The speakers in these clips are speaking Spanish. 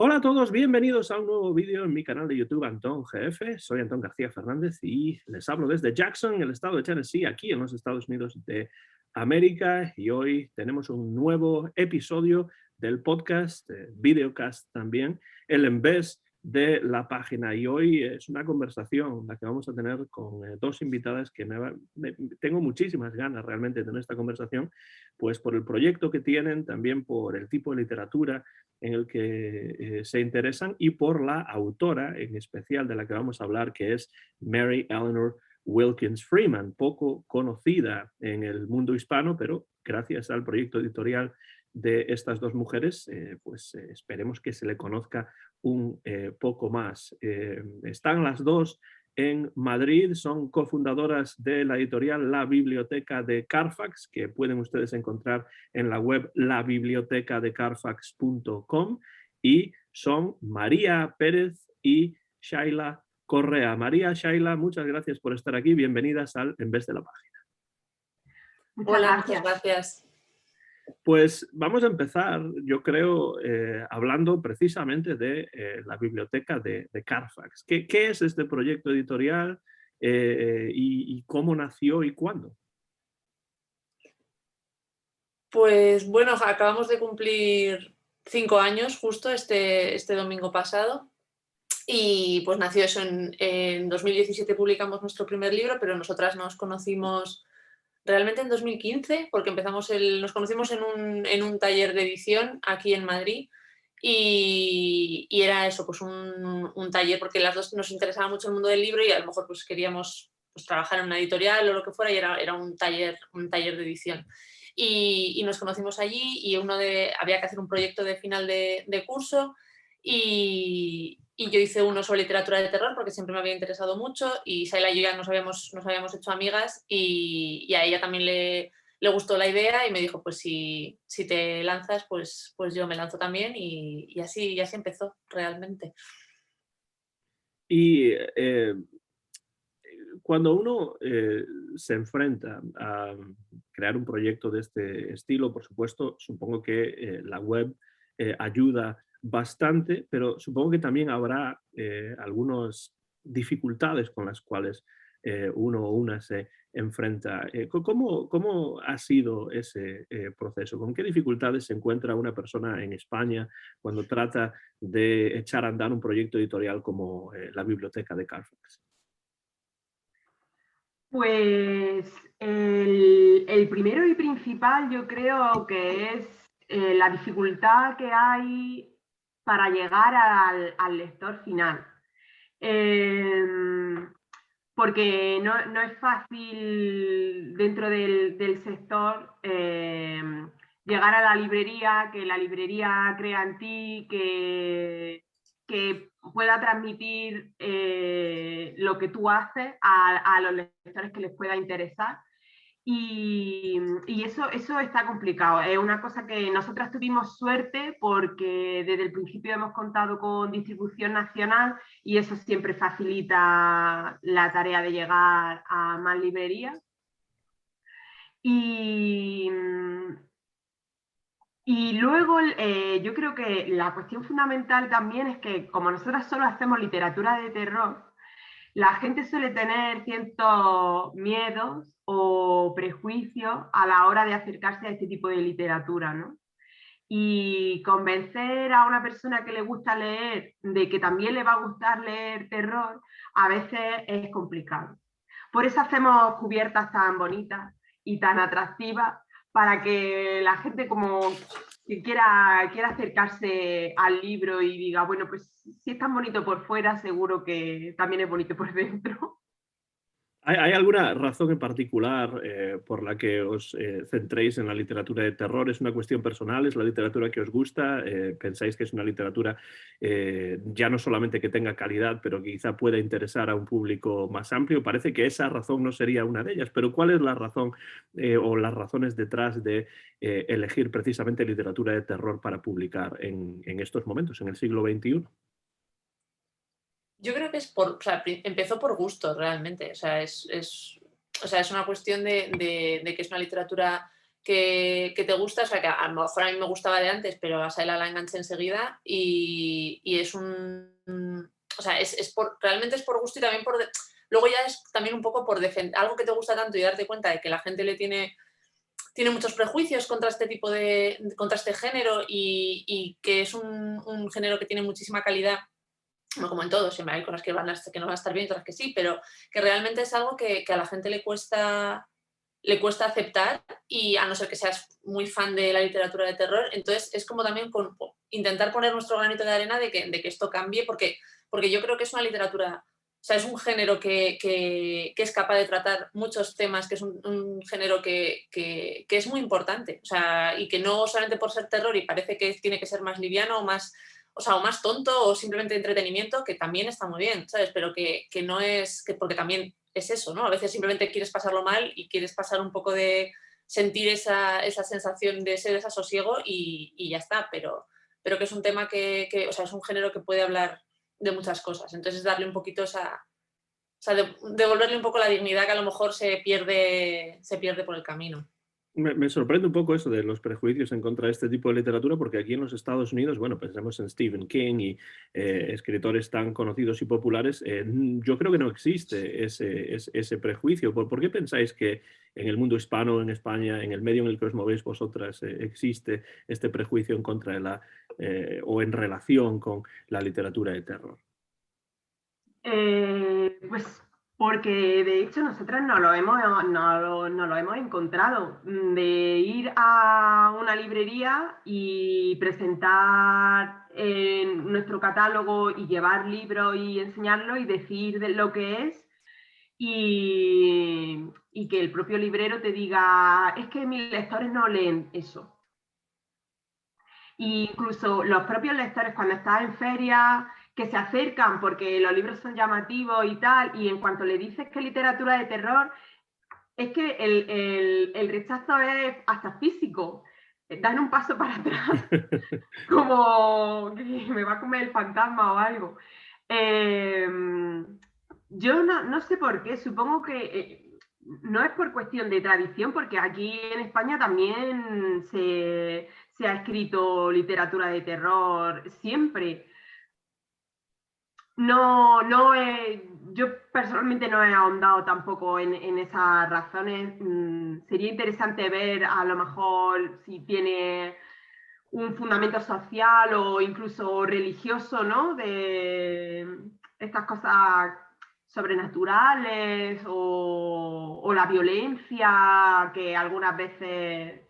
Hola a todos, bienvenidos a un nuevo vídeo en mi canal de YouTube Antón GF. Soy Antón García Fernández y les hablo desde Jackson, en el estado de Tennessee, aquí en los Estados Unidos de América. Y hoy tenemos un nuevo episodio del podcast, videocast también, el en vez de la página. Y hoy es una conversación la que vamos a tener con dos invitadas que tengo muchísimas ganas realmente de tener esta conversación, pues por el proyecto que tienen, también por el tipo de literatura en el que se interesan y por la autora en especial de la que vamos a hablar, que es Mary Eleanor Wilkins Freeman, poco conocida en el mundo hispano, pero gracias al proyecto editorial de estas dos mujeres, esperemos que se le conozca un poco más. Están las dos en Madrid, son cofundadoras de la editorial La Biblioteca de Carfax, que pueden ustedes encontrar en la web labibliotecadecarfax.com, y son María Pérez y Shaila Correa. María, Shaila, muchas gracias por estar aquí. Bienvenidas al En vez de la página. Hola, muchas gracias. Pues vamos a empezar, yo creo, hablando precisamente de la biblioteca de Carfax. ¿Qué es este proyecto editorial y cómo nació y cuándo? Pues bueno, acabamos de cumplir 5 años justo este domingo pasado y pues nació eso en 2017, publicamos nuestro primer libro, pero nosotras nos conocimos realmente en 2015 porque nos conocimos en un taller de edición aquí en Madrid y era eso, pues un taller porque las dos nos interesaba mucho el mundo del libro y a lo mejor pues queríamos pues trabajar en una editorial o lo que fuera y era un taller de edición. Y nos conocimos allí y había que hacer un proyecto de final de curso y yo hice uno sobre literatura de terror porque siempre me había interesado mucho y Saila y yo ya nos habíamos hecho amigas y a ella también le gustó la idea y me dijo, pues si te lanzas, pues yo me lanzo también y así empezó realmente. Y cuando uno se enfrenta a crear un proyecto de este estilo, por supuesto, supongo que la web ayuda bastante, pero supongo que también habrá algunas dificultades con las cuales uno o una se enfrenta. ¿Cómo ha sido ese proceso? ¿Con qué dificultades se encuentra una persona en España cuando trata de echar a andar un proyecto editorial como la Biblioteca de Carfax? Pues el primero y principal yo creo que es la dificultad que hay para llegar al lector final. Porque no es fácil dentro del sector llegar a la librería, que la librería crea en ti, que pueda transmitir lo que tú haces a los lectores que les pueda interesar. Y eso está complicado. Es una cosa que nosotras tuvimos suerte porque desde el principio hemos contado con distribución nacional y eso siempre facilita la tarea de llegar a más librerías. Y luego yo creo que la cuestión fundamental también es que como nosotras solo hacemos literatura de terror, la gente suele tener ciertos miedos o prejuicios a la hora de acercarse a este tipo de literatura, ¿no? Y convencer a una persona que le gusta leer de que también le va a gustar leer terror a veces es complicado. Por eso hacemos cubiertas tan bonitas y tan atractivas para que la gente como que quiera acercarse al libro y diga, bueno, pues si es tan bonito por fuera, seguro que también es bonito por dentro. ¿Hay alguna razón en particular por la que os centréis en la literatura de terror? ¿Es una cuestión personal? ¿Es la literatura que os gusta? ¿Pensáis que es una literatura ya no solamente que tenga calidad, pero que quizá pueda interesar a un público más amplio? Parece que esa razón no sería una de ellas, pero ¿cuál es la razón o las razones detrás de elegir precisamente literatura de terror para publicar en estos momentos, en el siglo XXI? Yo creo que empezó por gusto realmente, es una cuestión de que es una literatura que te gusta, o sea, que a lo mejor a mí me gustaba de antes, pero a Saila la enganché enseguida y es o sea, realmente es por gusto y también luego ya es también un poco por defender algo que te gusta tanto y darte cuenta de que la gente le tiene muchos prejuicios contra este tipo contra este género y que es un género que tiene muchísima calidad, no como en todo, siempre hay cosas que no van a estar bien, otras que sí, pero que realmente es algo que a la gente le cuesta aceptar, y a no ser que seas muy fan de la literatura de terror, entonces es como también intentar poner nuestro granito de arena de que esto cambie, porque yo creo que es una literatura, o sea, es un género que es capaz de tratar muchos temas, que es un género que es muy importante, o sea, y que no solamente por ser terror y parece que tiene que ser más liviano o más tonto o simplemente entretenimiento, que también está muy bien, ¿sabes? Pero que no es, porque también es eso, ¿no? A veces simplemente quieres pasarlo mal y quieres pasar un poco de sentir esa sensación de ese desasosiego y ya está, pero que es un tema o sea, es un género que puede hablar de muchas cosas, entonces darle un poquito o sea, devolverle un poco la dignidad que a lo mejor se pierde por el camino. Me sorprende un poco eso de los prejuicios en contra de este tipo de literatura, porque aquí en los Estados Unidos, bueno, pensemos en Stephen King y escritores tan conocidos y populares, yo creo que no existe ese prejuicio. ¿Por qué pensáis que en el mundo hispano, en España, en el medio en el que os movéis vosotras, existe este prejuicio en contra de o en relación con la literatura de terror? Pues porque de hecho nosotras no lo hemos encontrado, de ir a una librería y presentar nuestro catálogo y llevar libros y enseñarlo y decir de lo que es, y que el propio librero te diga, es que mis lectores no leen eso. E incluso los propios lectores, cuando estás en feria, que se acercan porque los libros son llamativos y tal, y en cuanto le dices que es literatura de terror, es que el rechazo es hasta físico. Dan un paso para atrás, como que me va a comer el fantasma o algo. Yo no sé por qué, supongo que no es por cuestión de tradición, porque aquí en España también se ha escrito literatura de terror siempre. Yo personalmente no he ahondado tampoco en esas razones. Sería interesante ver a lo mejor si tiene un fundamento social o incluso religioso, ¿no? De estas cosas sobrenaturales o la violencia que algunas veces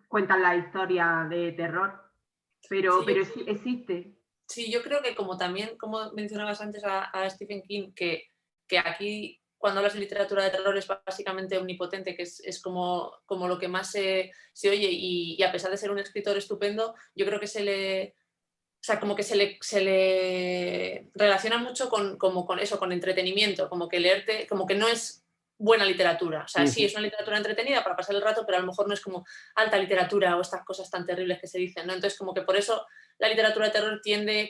cuentan la historia de terror. Pero existe. Sí, yo creo que como también, como mencionabas antes a Stephen King, que aquí cuando hablas de literatura de terror es básicamente omnipotente, que es como lo que más se oye, y a pesar de ser un escritor estupendo, yo creo que o sea, como que se le relaciona mucho con eso, con entretenimiento, como que leerte, como que no es buena literatura. O sea, sí, es una literatura entretenida para pasar el rato, pero a lo mejor no es como alta literatura o estas cosas tan terribles que se dicen, ¿no? Entonces, como que por eso la literatura de terror tiende,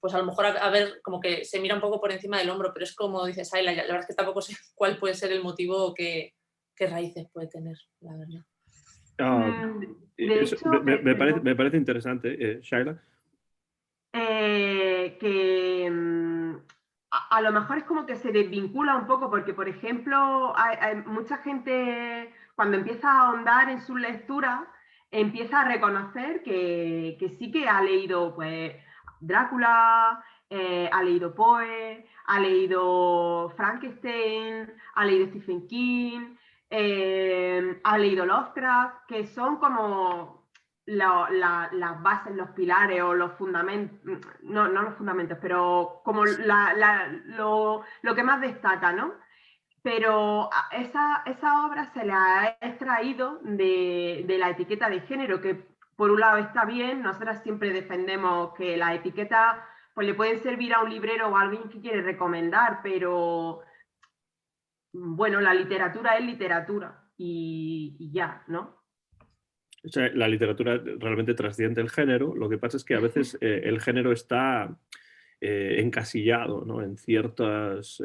pues a lo mejor a ver, como que se mira un poco por encima del hombro, pero es como dices, la verdad es que tampoco sé cuál puede ser el motivo o qué raíces puede tener, la verdad. De hecho, me parece interesante, Shaila. Que a lo mejor es como que se desvincula un poco, porque, por ejemplo, hay mucha gente, cuando empieza a ahondar en su lectura, empieza a reconocer que sí que ha leído, pues, Drácula, ha leído Poe, ha leído Frankenstein, ha leído Stephen King, ha leído Lovecraft, que son como las bases, los pilares o los fundamentos, no los fundamentos, pero como lo que más destaca, ¿no? Pero esa obra se la ha extraído de la etiqueta de género, que por un lado está bien, nosotras siempre defendemos que las etiquetas pues le pueden servir a un librero o a alguien que quiere recomendar, pero bueno, la literatura es literatura y ya, ¿no? O sea, la literatura realmente trasciende el género. Lo que pasa es que a veces el género está encasillado, ¿no?, en ciertas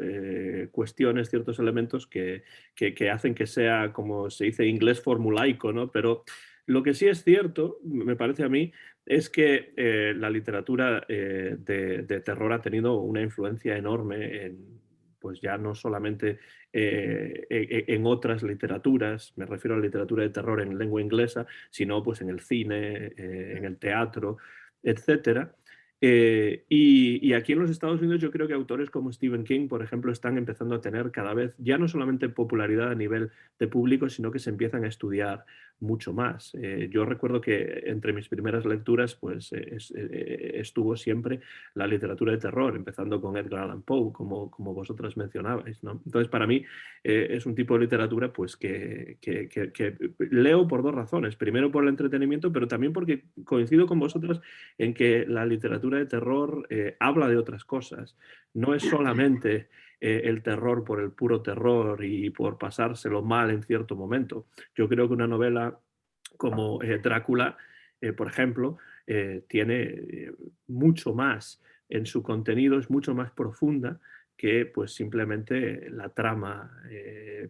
cuestiones, ciertos elementos que hacen que sea, como se dice en inglés, formulaico, ¿no? Pero lo que sí es cierto, me parece a mí, es que la literatura de terror ha tenido una influencia enorme en, pues ya no solamente en otras literaturas, me refiero a la literatura de terror en lengua inglesa, sino pues en el cine, en el teatro, etcétera. Y aquí en los Estados Unidos yo creo que autores como Stephen King, por ejemplo, están empezando a tener cada vez ya no solamente popularidad a nivel de público, sino que se empiezan a estudiar mucho más. Yo recuerdo que entre mis primeras lecturas pues, estuvo siempre la literatura de terror, empezando con Edgar Allan Poe, como vosotras mencionabais, ¿no? Entonces, para mí es un tipo de literatura pues, que leo por dos razones. Primero, por el entretenimiento, pero también porque coincido con vosotras en que la literatura de terror habla de otras cosas. No es solamente el terror por el puro terror y por pasárselo mal en cierto momento. Yo creo que una novela como Drácula, por ejemplo, tiene mucho más en su contenido, es mucho más profunda que pues simplemente la trama.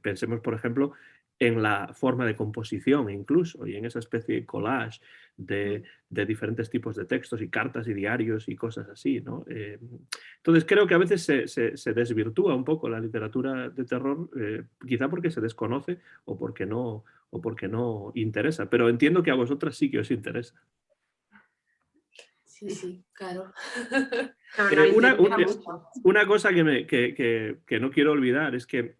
Pensemos, por ejemplo, en la forma de composición incluso y en esa especie de collage de diferentes tipos de textos y cartas y diarios y cosas así, ¿no? Entonces creo que a veces se desvirtúa un poco la literatura de terror, quizá porque se desconoce o porque no interesa, pero entiendo que a vosotras sí que os interesa. Sí, sí, claro. No, no, y se estudia mucho. Una cosa que no quiero olvidar es que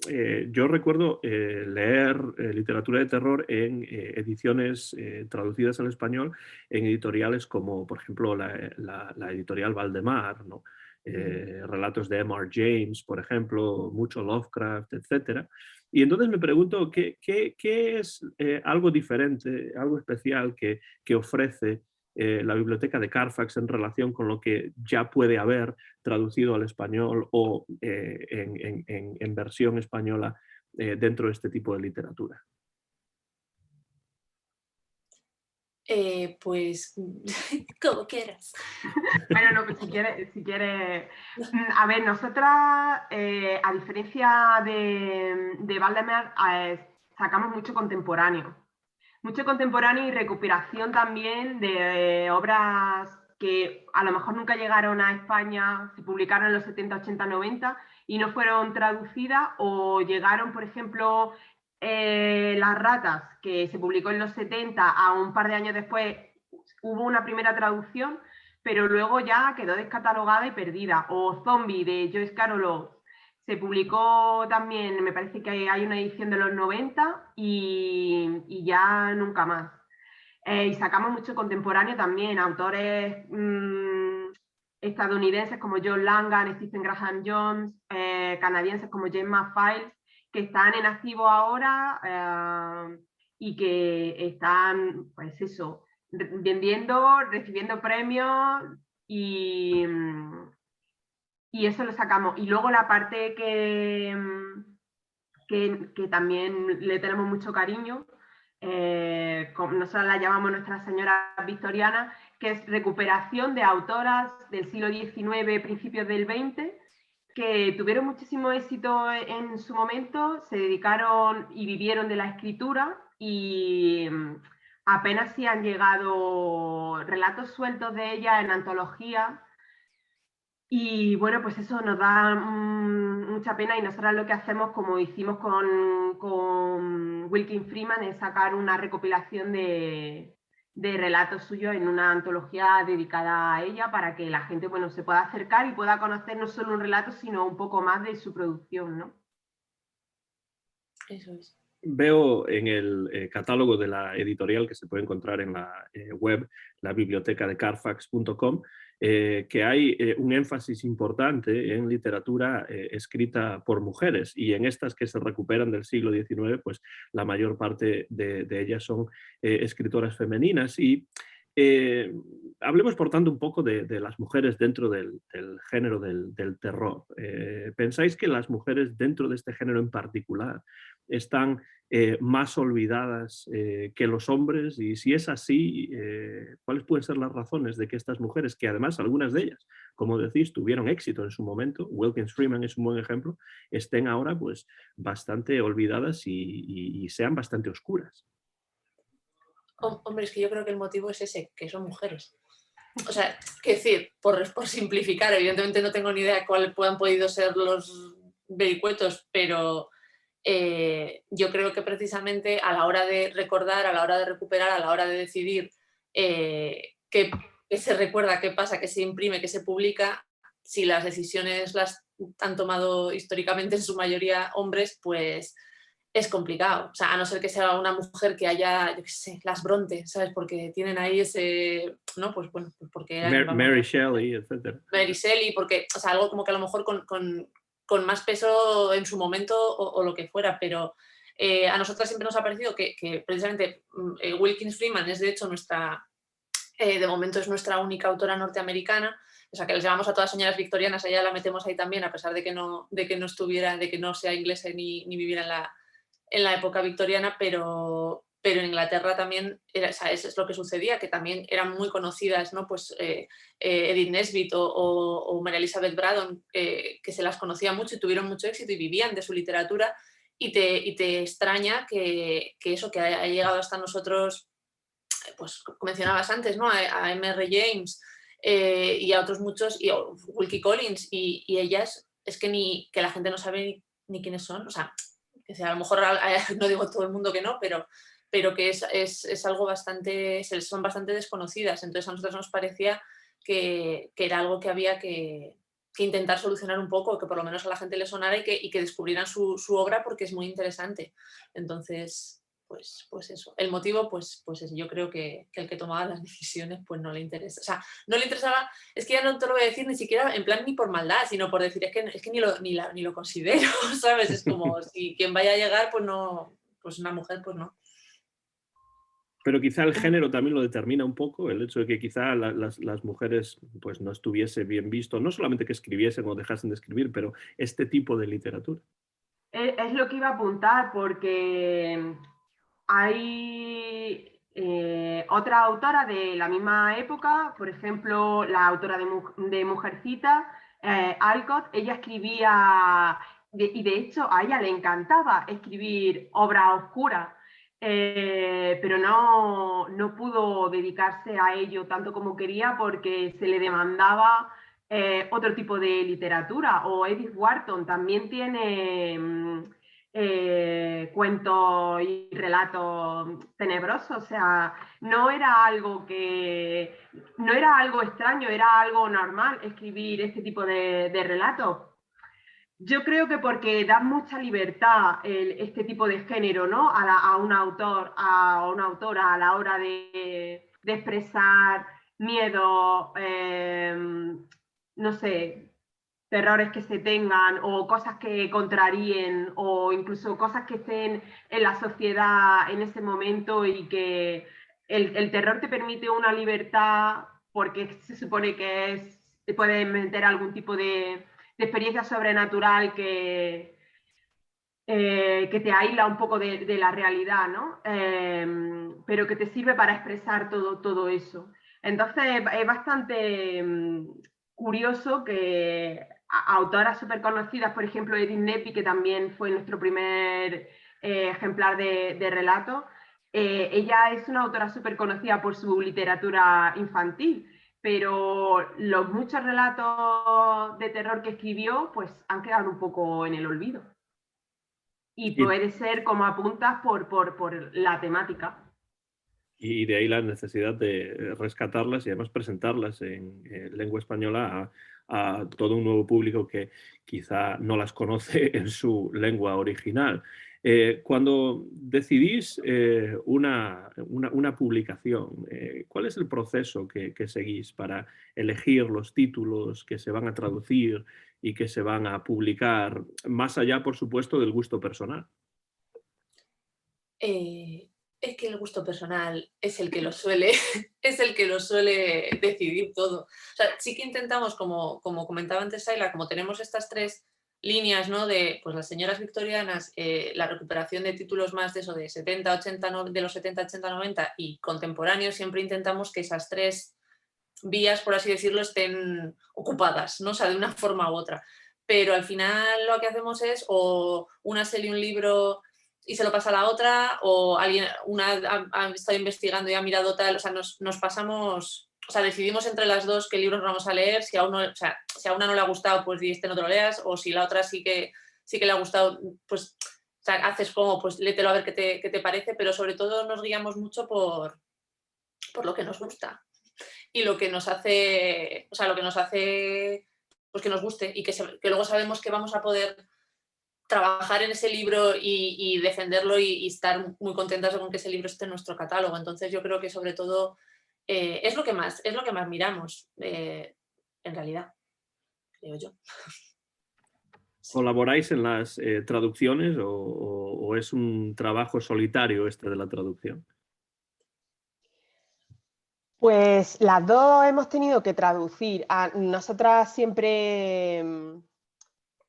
yo recuerdo leer literatura de terror en ediciones traducidas al español en editoriales como, por ejemplo, la editorial Valdemar, ¿no? Relatos de M.R. James, por ejemplo, mucho Lovecraft, etc. Y entonces me pregunto qué es algo diferente, algo especial que ofrece la biblioteca de Carfax en relación con lo que ya puede haber traducido al español o en versión española dentro de este tipo de literatura. Pues como quieras. Bueno, no, pues si quieres. A ver, nosotras, a diferencia de Valdemar, sacamos mucho contemporáneo. Mucho contemporáneo y recuperación también de obras que a lo mejor nunca llegaron a España, se publicaron en los 70, 80, 90 y no fueron traducidas, o llegaron, por ejemplo, Las ratas, que se publicó en los 70, a un par de años después hubo una primera traducción, pero luego ya quedó descatalogada y perdida. O Zombie, de Joyce Carol Oates, se publicó también, me parece que hay una edición de los 90 y ya nunca más. Y sacamos mucho contemporáneo también, autores estadounidenses como John Langan, Stephen Graham Jones, canadienses como James McFiles, que están en activo ahora y que están, pues eso, vendiendo, recibiendo premios y eso lo sacamos. Y luego la parte que también le tenemos mucho cariño, nosotros la llamamos Nuestra Señora Victoriana, que es recuperación de autoras del siglo XIX, principios del XX, que tuvieron muchísimo éxito en su momento, se dedicaron y vivieron de la escritura y apenas sí han llegado relatos sueltos de ella en antología. Y bueno, pues eso nos da mucha pena y nosotros lo que hacemos, como hicimos con Wilkin Freeman, es sacar una recopilación de relatos suyos en una antología dedicada a ella para que la gente, bueno, se pueda acercar y pueda conocer no solo un relato, sino un poco más de su producción, ¿no? Eso es. Veo en el catálogo de la editorial que se puede encontrar en la web, la biblioteca de Carfax.com, que hay un énfasis importante en literatura escrita por mujeres, y en estas que se recuperan del siglo XIX, pues la mayor parte de ellas son escritoras femeninas. Y Hablemos, por tanto, un poco de las mujeres dentro del género del terror. ¿Pensáis que las mujeres dentro de este género en particular están más olvidadas que los hombres? Y si es así, ¿cuáles pueden ser las razones de que estas mujeres, que además algunas de ellas, como decís, tuvieron éxito en su momento, Wilkins Freeman es un buen ejemplo, estén ahora pues bastante olvidadas y sean bastante oscuras? Hombre, es que yo creo que el motivo es ese, que son mujeres. O sea, que decir, por simplificar, evidentemente no tengo ni idea de cuáles puedan podido ser los vericuetos, pero yo creo que precisamente a la hora de recordar, a la hora de recuperar, a la hora de decidir qué se recuerda, qué pasa, qué se imprime, qué se publica, si las decisiones las han tomado históricamente en su mayoría hombres, pues es complicado. O sea, a no ser que sea una mujer que haya, yo qué sé, las Bronte, ¿sabes? Porque tienen ahí ese, ¿no? Pues bueno, pues porque eran, Mary Shelley, etc. Mary Shelley, porque, o sea, algo como que a lo mejor con más peso en su momento o lo que fuera, pero a nosotras siempre nos ha parecido que precisamente Wilkins Freeman es de hecho nuestra, de momento es nuestra única autora norteamericana, o sea que les llamamos a todas señoras victorianas, a ella la metemos ahí también, a pesar de que no estuviera, de que no sea inglesa ni viviera en la época victoriana, pero en Inglaterra también era, o sea, eso es lo que sucedía, que también eran muy conocidas, ¿no? Pues Edith Nesbit o María Elizabeth Braddon, que se las conocía mucho y tuvieron mucho éxito y vivían de su literatura, y te extraña que eso que ha llegado hasta nosotros, pues como mencionabas antes, ¿no? A M.R. James y a otros muchos, y a Wilkie Collins, y ellas, es que la gente no sabe ni quiénes son, o sea, que sea, a lo mejor no digo todo el mundo que no, pero que es algo bastante, son bastante desconocidas. Entonces a nosotros nos parecía que era algo que había que intentar solucionar un poco, que por lo menos a la gente le sonara y que descubrieran su obra, porque es muy interesante. Entonces, pues eso. El motivo, pues es, yo creo que el que tomaba las decisiones pues no le interesa. O sea, no le interesaba, es que ya no te lo voy a decir ni siquiera en plan ni por maldad, sino por decir, es que ni lo considero, ¿sabes? Es como si quien vaya a llegar, pues no, pues una mujer, pues no. Pero quizá el género también lo determina un poco, el hecho de que quizá las mujeres pues no estuviese bien visto, no solamente que escribiesen o dejasen de escribir, pero este tipo de literatura. Es lo que iba a apuntar, porque hay otra autora de la misma época, por ejemplo, la autora de Mujercita, Alcott, ella escribía, y de hecho a ella le encantaba escribir obra oscura, pero no pudo dedicarse a ello tanto como quería porque se le demandaba otro tipo de literatura. O Edith Wharton también tiene cuentos y relatos tenebrosos, o sea, no era algo extraño, era algo normal escribir este tipo de relatos. Yo creo que porque da mucha libertad este tipo de género, ¿no? A un autor, a una autora a la hora de expresar miedo, no sé, terrores que se tengan o cosas que contraríen o incluso cosas que estén en la sociedad en ese momento, y que el terror te permite una libertad porque se supone que te puedes meter algún tipo de experiencia sobrenatural que te aísla un poco de la realidad, ¿no? Pero que te sirve para expresar todo eso. Entonces es bastante curioso que autoras súper conocidas, por ejemplo Edith Nesbit, que también fue nuestro primer ejemplar de relato, ella es una autora súper conocida por su literatura infantil, pero los muchos relatos de terror que escribió pues han quedado un poco en el olvido. Y Y, puede ser, como apuntas, por la temática. y de ahí la necesidad de rescatarlas y además presentarlas en lengua española a todo un nuevo público que quizá no las conoce en su lengua original. Cuando decidís una publicación, ¿cuál es el proceso que seguís para elegir los títulos que se van a traducir y que se van a publicar, más allá, por supuesto, del gusto personal? Es que el gusto personal es el que lo suele, es el que lo suele decidir todo. O sea, sí que intentamos, como comentaba antes Saila, como tenemos estas tres líneas, ¿no? De pues, las señoras victorianas, la recuperación de títulos más de eso, de 70, 80, de los 70, 80, 90 y contemporáneos, siempre intentamos que esas tres vías, por así decirlo, estén ocupadas, ¿no? O sea, de una forma u otra. Pero al final lo que hacemos es o una se lee un libro y se lo pasa a la otra, o alguien, una ha estado investigando y ha mirado tal, o sea, nos pasamos, o sea, decidimos entre las dos qué libros vamos a leer, si a uno, o sea, si a una no le ha gustado, pues di este no te lo leas, o si la otra sí que le ha gustado, pues o sea, haces como, pues léetelo a ver qué te parece, pero sobre todo nos guiamos mucho por lo que nos gusta y lo que nos hace, o sea, lo que nos hace pues que nos guste y que luego sabemos que vamos a poder trabajar en ese libro y defenderlo y estar muy contentas con que ese libro esté en nuestro catálogo. Entonces yo creo que sobre todo es lo que más miramos en realidad, creo yo. ¿Colaboráis en las traducciones o es un trabajo solitario este de la traducción? Pues las dos hemos tenido que traducir. Nosotras siempre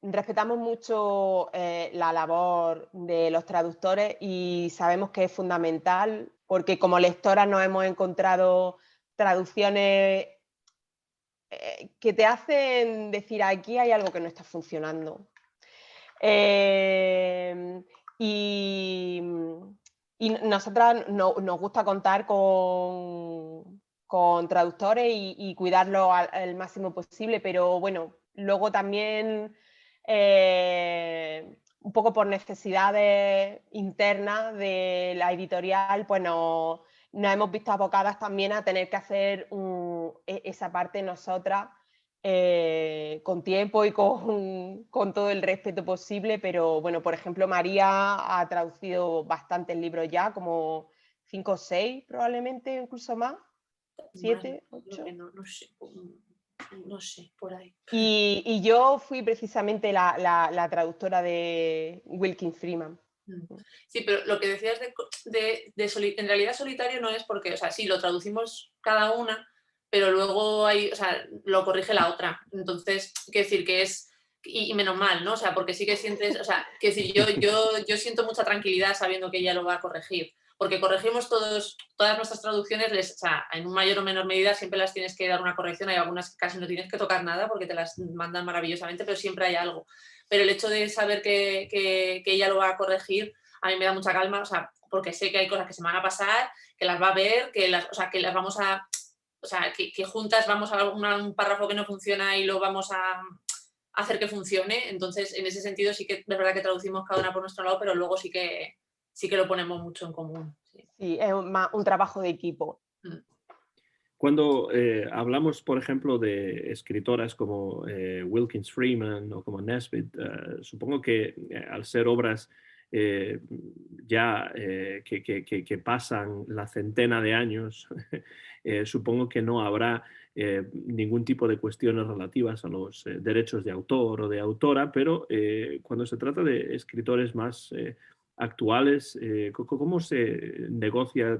respetamos mucho la labor de los traductores y sabemos que es fundamental porque como lectoras nos hemos encontrado traducciones que te hacen decir aquí hay algo que no está funcionando. Y nosotras nos gusta contar con traductores y cuidarlo al máximo posible, pero bueno, luego también un poco por necesidades internas de la editorial, pues nos hemos visto abocadas también a tener que hacer esa parte nosotras con tiempo y con todo el respeto posible, pero bueno, por ejemplo, María ha traducido bastantes libros ya, como 5 o 6 probablemente, incluso más, 7, 8. No sé, por ahí. Y yo fui precisamente la traductora de Wilkins Freeman. Sí, pero lo que decías en realidad solitario no es porque, o sea, sí, lo traducimos cada una, pero luego o sea, lo corrige la otra. Entonces, quiero decir que es, y menos mal, ¿no? O sea, porque sí que sientes, o sea, quiero decir, yo siento mucha tranquilidad sabiendo que ella lo va a corregir, porque corregimos todas nuestras traducciones, o sea, en un mayor o menor medida siempre las tienes que dar una corrección, hay algunas que casi no tienes que tocar nada porque te las mandan maravillosamente, pero siempre hay algo. Pero el hecho de saber que ella lo va a corregir, a mí me da mucha calma, o sea, porque sé que hay cosas que se me van a pasar, que las va a ver, o sea, que las vamos a, o sea, que juntas vamos a un párrafo que no funciona y lo vamos a hacer que funcione. Entonces, en ese sentido sí que es verdad que traducimos cada una por nuestro lado, pero luego sí que lo ponemos mucho en común. Sí, es un trabajo de equipo. Cuando hablamos, por ejemplo, de escritoras como Wilkins Freeman o como Nesbitt, supongo que al ser obras ya que pasan la centena de años, supongo que no habrá ningún tipo de cuestiones relativas a los derechos de autor o de autora, pero cuando se trata de escritores más actuales, ¿cómo se negocia,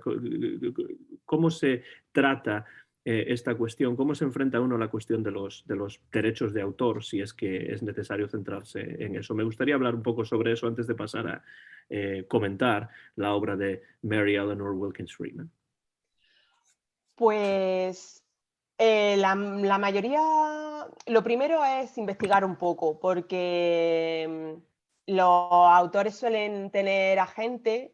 cómo se trata esta cuestión? ¿Cómo se enfrenta uno a la cuestión de los derechos de autor, si es que es necesario centrarse en eso? Me gustaría hablar un poco sobre eso antes de pasar a comentar la obra de Mary Eleanor Wilkins Freeman. Pues la mayoría, lo primero es investigar un poco, porque los autores suelen tener agentes.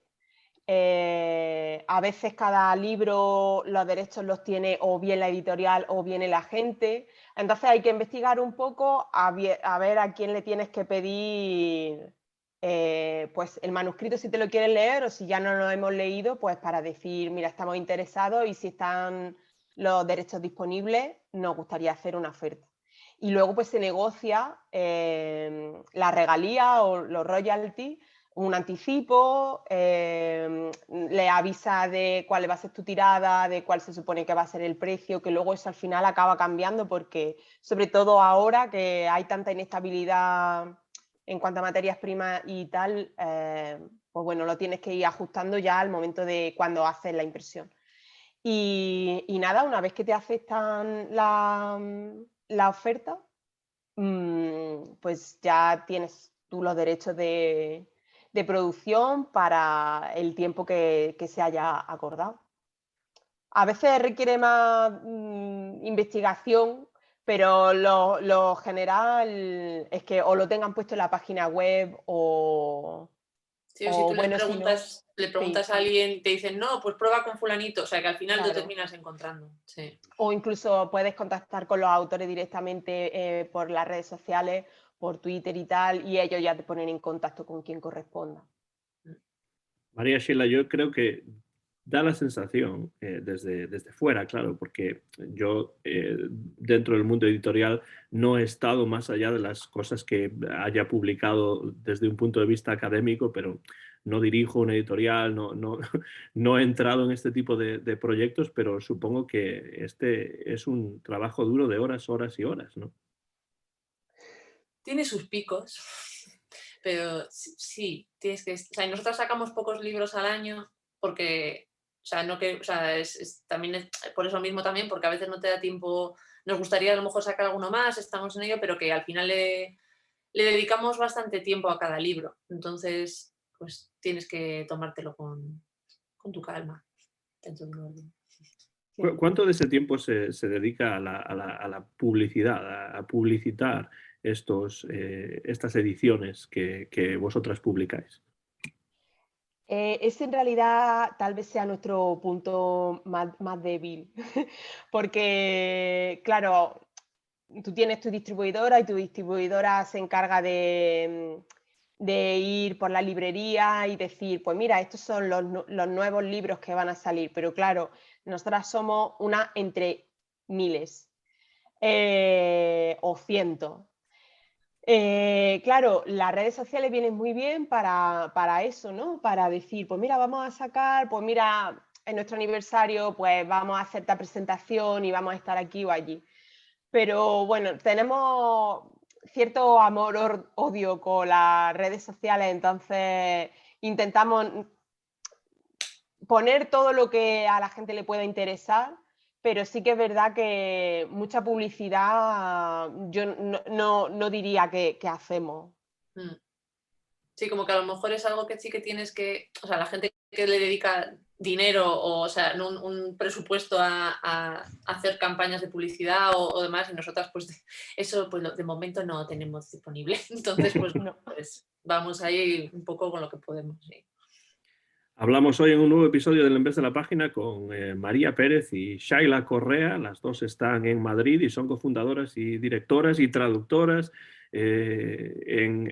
A veces cada libro los derechos los tiene o bien la editorial o bien el agente. Entonces hay que investigar un poco a ver a quién le tienes que pedir pues el manuscrito si te lo quieres leer, o si ya no lo hemos leído, pues para decir, mira, estamos interesados y si están los derechos disponibles, nos gustaría hacer una oferta. Y luego pues se negocia la regalía o los royalties, un anticipo, le avisa de cuál va a ser tu tirada, de cuál se supone que va a ser el precio, que luego eso al final acaba cambiando porque, sobre todo ahora que hay tanta inestabilidad en cuanto a materias primas y tal, pues bueno, lo tienes que ir ajustando ya al momento de cuando haces la impresión. Y nada, una vez que te aceptan la oferta, pues ya tienes tú los derechos de producción para el tiempo que se haya acordado. A veces requiere más investigación, pero lo general es que o lo tengan puesto en la página web o Sí, o si tú bueno, si no, le preguntas sí, a alguien y te dicen, no, pues prueba con fulanito, o sea que al final lo claro. terminas encontrando. Sí. O incluso puedes contactar con los autores directamente por las redes sociales, por Twitter y tal, y ellos ya te ponen en contacto con quien corresponda. María Sheila, yo creo que da la sensación, desde fuera, claro, porque yo dentro del mundo editorial no he estado más allá de las cosas que haya publicado desde un punto de vista académico, pero no dirijo una editorial, no he entrado en este tipo de proyectos, pero supongo que este es un trabajo duro de horas, horas y horas, ¿no? Tiene sus picos, pero sí, tienes que... O sea, nosotros sacamos pocos libros al año porque, o sea, no que, o sea, también es por eso mismo también, porque a veces no te da tiempo, nos gustaría a lo mejor sacar alguno más, estamos en ello, pero que al final le dedicamos bastante tiempo a cada libro. Entonces, pues tienes que tomártelo con tu calma, dentro de un orden. ¿Cuánto de ese tiempo se dedica a la publicidad, a publicitar estas ediciones que vosotras publicáis? Ese en realidad tal vez sea nuestro punto más débil, porque claro, tú tienes tu distribuidora y tu distribuidora se encarga de ir por la librería y decir, pues mira, estos son los nuevos libros que van a salir, pero claro, nosotras somos una entre miles o cientos. Claro, las redes sociales vienen muy bien para eso, ¿no? Para decir, pues mira, vamos a sacar, pues mira, en nuestro aniversario, pues vamos a hacer esta presentación y vamos a estar aquí o allí. Pero bueno, tenemos cierto amor-odio con las redes sociales, entonces intentamos poner todo lo que a la gente le pueda interesar, pero sí que es verdad que mucha publicidad yo no diría que hacemos. Sí, como que a lo mejor es algo que sí que tienes que, o sea, la gente que le dedica dinero o sea, un presupuesto a hacer campañas de publicidad o demás, y nosotras pues eso pues de momento no tenemos disponible. Entonces pues, No. pues vamos ahí un poco con lo que podemos. Sí. Hablamos hoy en un nuevo episodio del En vez de la página con María Pérez y Shaila Correa. Las dos están en Madrid y son cofundadoras y directoras y traductoras en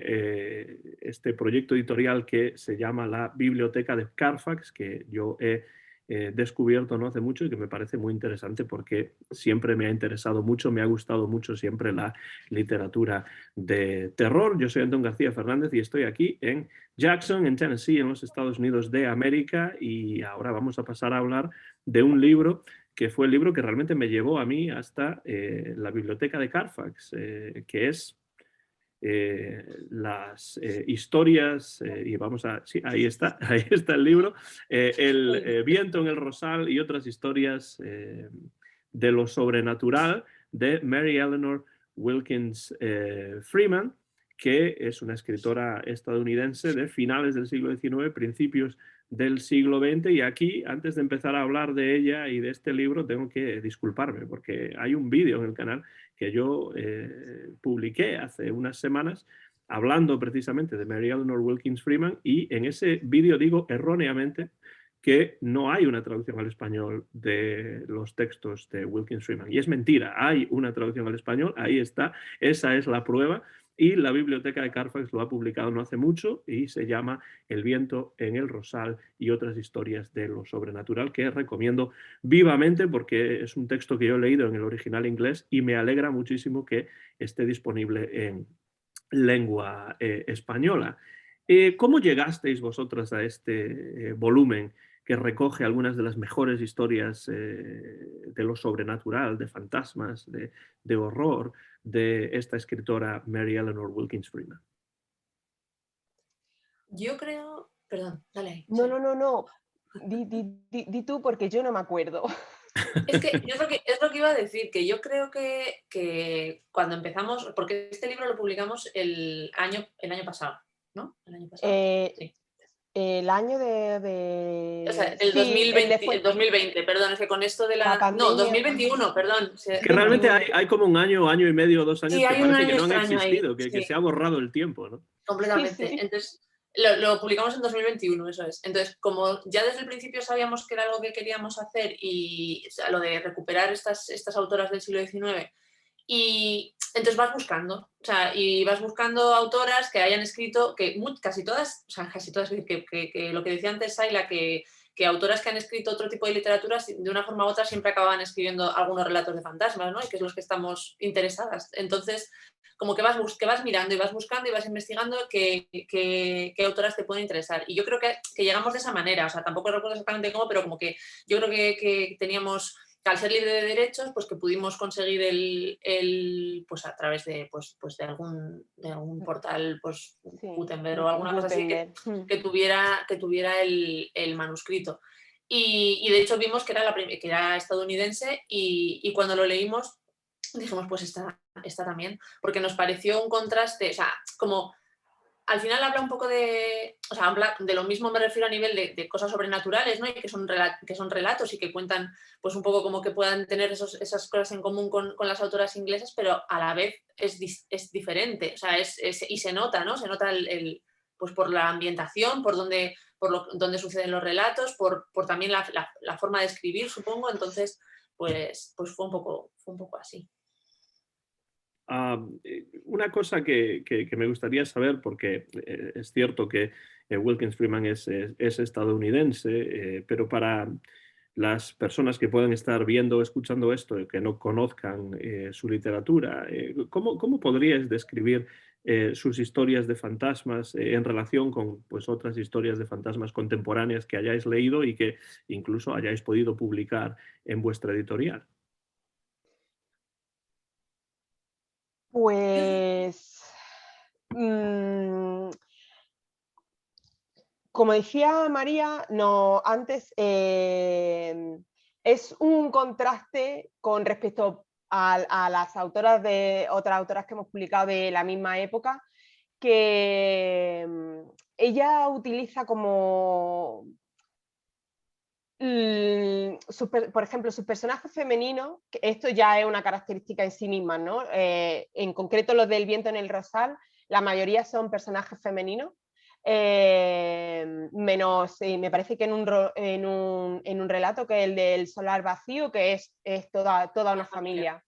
este proyecto editorial que se llama la Biblioteca de Carfax, que yo he descubierto no hace mucho y que me parece muy interesante porque siempre me ha interesado mucho, me ha gustado mucho siempre la literatura de terror. Yo soy Antón García Fernández y estoy aquí en Jackson, en Tennessee, en los Estados Unidos de América, y ahora vamos a pasar a hablar de un libro que fue el libro que realmente me llevó a mí hasta la biblioteca de Carfax, que es las historias, y vamos a... Sí, ahí está el libro, El viento en el rosal y otras historias de lo sobrenatural de Mary Eleanor Wilkins Freeman, que es una escritora estadounidense de finales del siglo XIX, principios del siglo XX, y aquí, antes de empezar a hablar de ella y de este libro, tengo que disculparme, porque hay un vídeo en el canal que yo publiqué hace unas semanas hablando precisamente de Mary Eleanor Wilkins Freeman, y en ese vídeo digo erróneamente que no hay una traducción al español de los textos de Wilkins Freeman. Y es mentira, hay una traducción al español, ahí está, esa es la prueba. Y la biblioteca de Carfax lo ha publicado no hace mucho y se llama El viento en el rosal y otras historias de lo sobrenatural, que recomiendo vivamente porque es un texto que yo he leído en el original inglés y me alegra muchísimo que esté disponible en lengua española. ¿Cómo llegasteis vosotras a este volumen que recoge algunas de las mejores historias de lo sobrenatural, de fantasmas, de horror, de esta escritora Mary Eleanor Wilkins Freeman? Yo creo Perdón, dale ahí. No. Di tú porque yo no me acuerdo. Es que es lo que iba a decir, que yo creo que cuando empezamos, porque este libro lo publicamos el año pasado, ¿no? El año pasado. Sí. El año O sea, el sí, 2020, perdón, es que con esto de la pandemia. No, 2021, perdón. Es que realmente hay como un año y medio, 2 años Sí, que hay un parece año que no han extraño ahí, existido, que sí. se ha borrado el tiempo, ¿no? Completamente. Sí. Entonces, lo publicamos en 2021, eso es. Entonces, como ya desde el principio sabíamos que era algo que queríamos hacer y o sea, lo de recuperar estas autoras del siglo XIX, y entonces vas buscando, o sea, y vas buscando autoras que hayan escrito, que casi todas, que lo que decía antes Saila, que autoras que han escrito otro tipo de literatura, de una forma u otra siempre acababan escribiendo algunos relatos de fantasmas, ¿no? Y que es los que estamos interesadas. Entonces, como que vas mirando y vas buscando y vas investigando qué autoras te pueden interesar. Y yo creo que llegamos de esa manera, o sea, tampoco recuerdo exactamente cómo, pero como que yo creo que teníamos, al ser libre de derechos, pues que pudimos conseguir pues a través de, de algún portal, pues Sí, Gutenberg o alguna cosa así, que tuviera el manuscrito. Y de hecho vimos que era estadounidense y cuando lo leímos dijimos, pues esta también, porque nos pareció un contraste, o sea, como al final habla un poco habla de lo mismo, me refiero a nivel de cosas sobrenaturales, ¿no? Y que son relatos y que cuentan pues un poco como que puedan tener esas cosas en común con las autoras inglesas, pero a la vez es diferente, o sea, y se nota, ¿no? Se nota pues por la ambientación, por donde suceden los relatos, por también la forma de escribir, supongo, entonces pues fue un poco así. Una cosa que me gustaría saber, porque es cierto que Wilkins Freeman es estadounidense, pero para las personas que puedan estar viendo o escuchando esto y que no conozcan su literatura, ¿cómo podríais describir sus historias de fantasmas en relación con pues, otras historias de fantasmas contemporáneas que hayáis leído y que incluso hayáis podido publicar en vuestra editorial? Pues, como decía María, antes es un contraste con respecto a las otras autoras que hemos publicado de la misma época, que ella utiliza como por ejemplo, sus personajes femeninos, que esto ya es una característica en sí misma, ¿no? En concreto los del Viento en el Rosal, la mayoría son personajes femeninos, menos, me parece que en un relato que es el del Solar Vacío, que es toda una familia.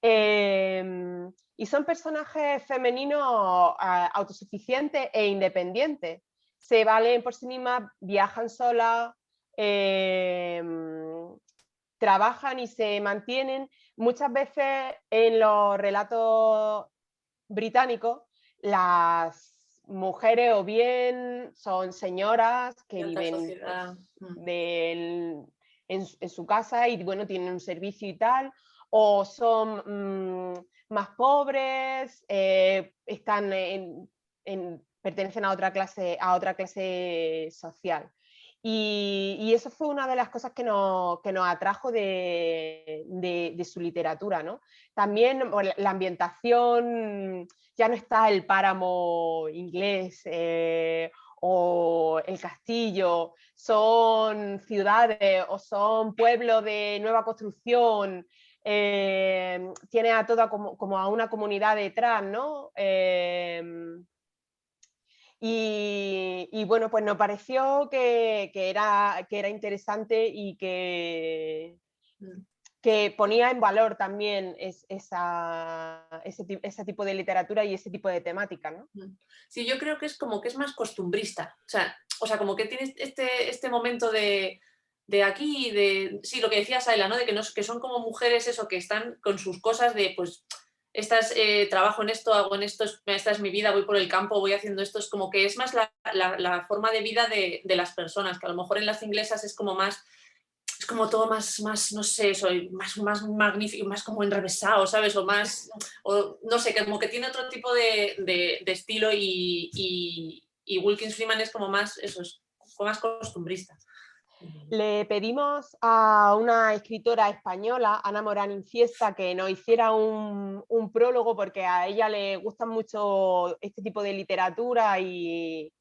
Y son personajes femeninos autosuficientes e independientes. Se valen por sí mismas, viajan solas, trabajan y se mantienen. Muchas veces en los relatos británicos las mujeres o bien son señoras que viven en su casa y bueno, tienen un servicio y tal, o son más pobres, pertenecen a otra clase social. Y eso fue una de las cosas que nos atrajo de su literatura, ¿no? También la ambientación, ya no está el páramo inglés o el castillo, son ciudades o son pueblos de nueva construcción, tiene a toda como a una comunidad detrás, ¿no? Y bueno, pues nos pareció que era interesante y que ponía en valor también ese tipo de literatura y ese tipo de temática, ¿no? Sí, yo creo que es como que es más costumbrista, o sea como que tienes este momento de aquí, sí, lo que decía Saila, ¿no? De que son como mujeres eso, que están con sus cosas de pues trabajo en esto, hago en esto, esta es mi vida, voy por el campo, voy haciendo esto, es como que es más la forma de vida de las personas, que a lo mejor en las inglesas es como más, es como todo más no sé, más magnífico, más como enrevesado, ¿sabes? O más, no sé, como que tiene otro tipo de estilo y Y Wilkins Freeman es como más, eso es como más costumbrista. Le pedimos a una escritora española, Ana Morán Infiesta, que nos hiciera un prólogo porque a ella le gusta mucho este tipo de literatura y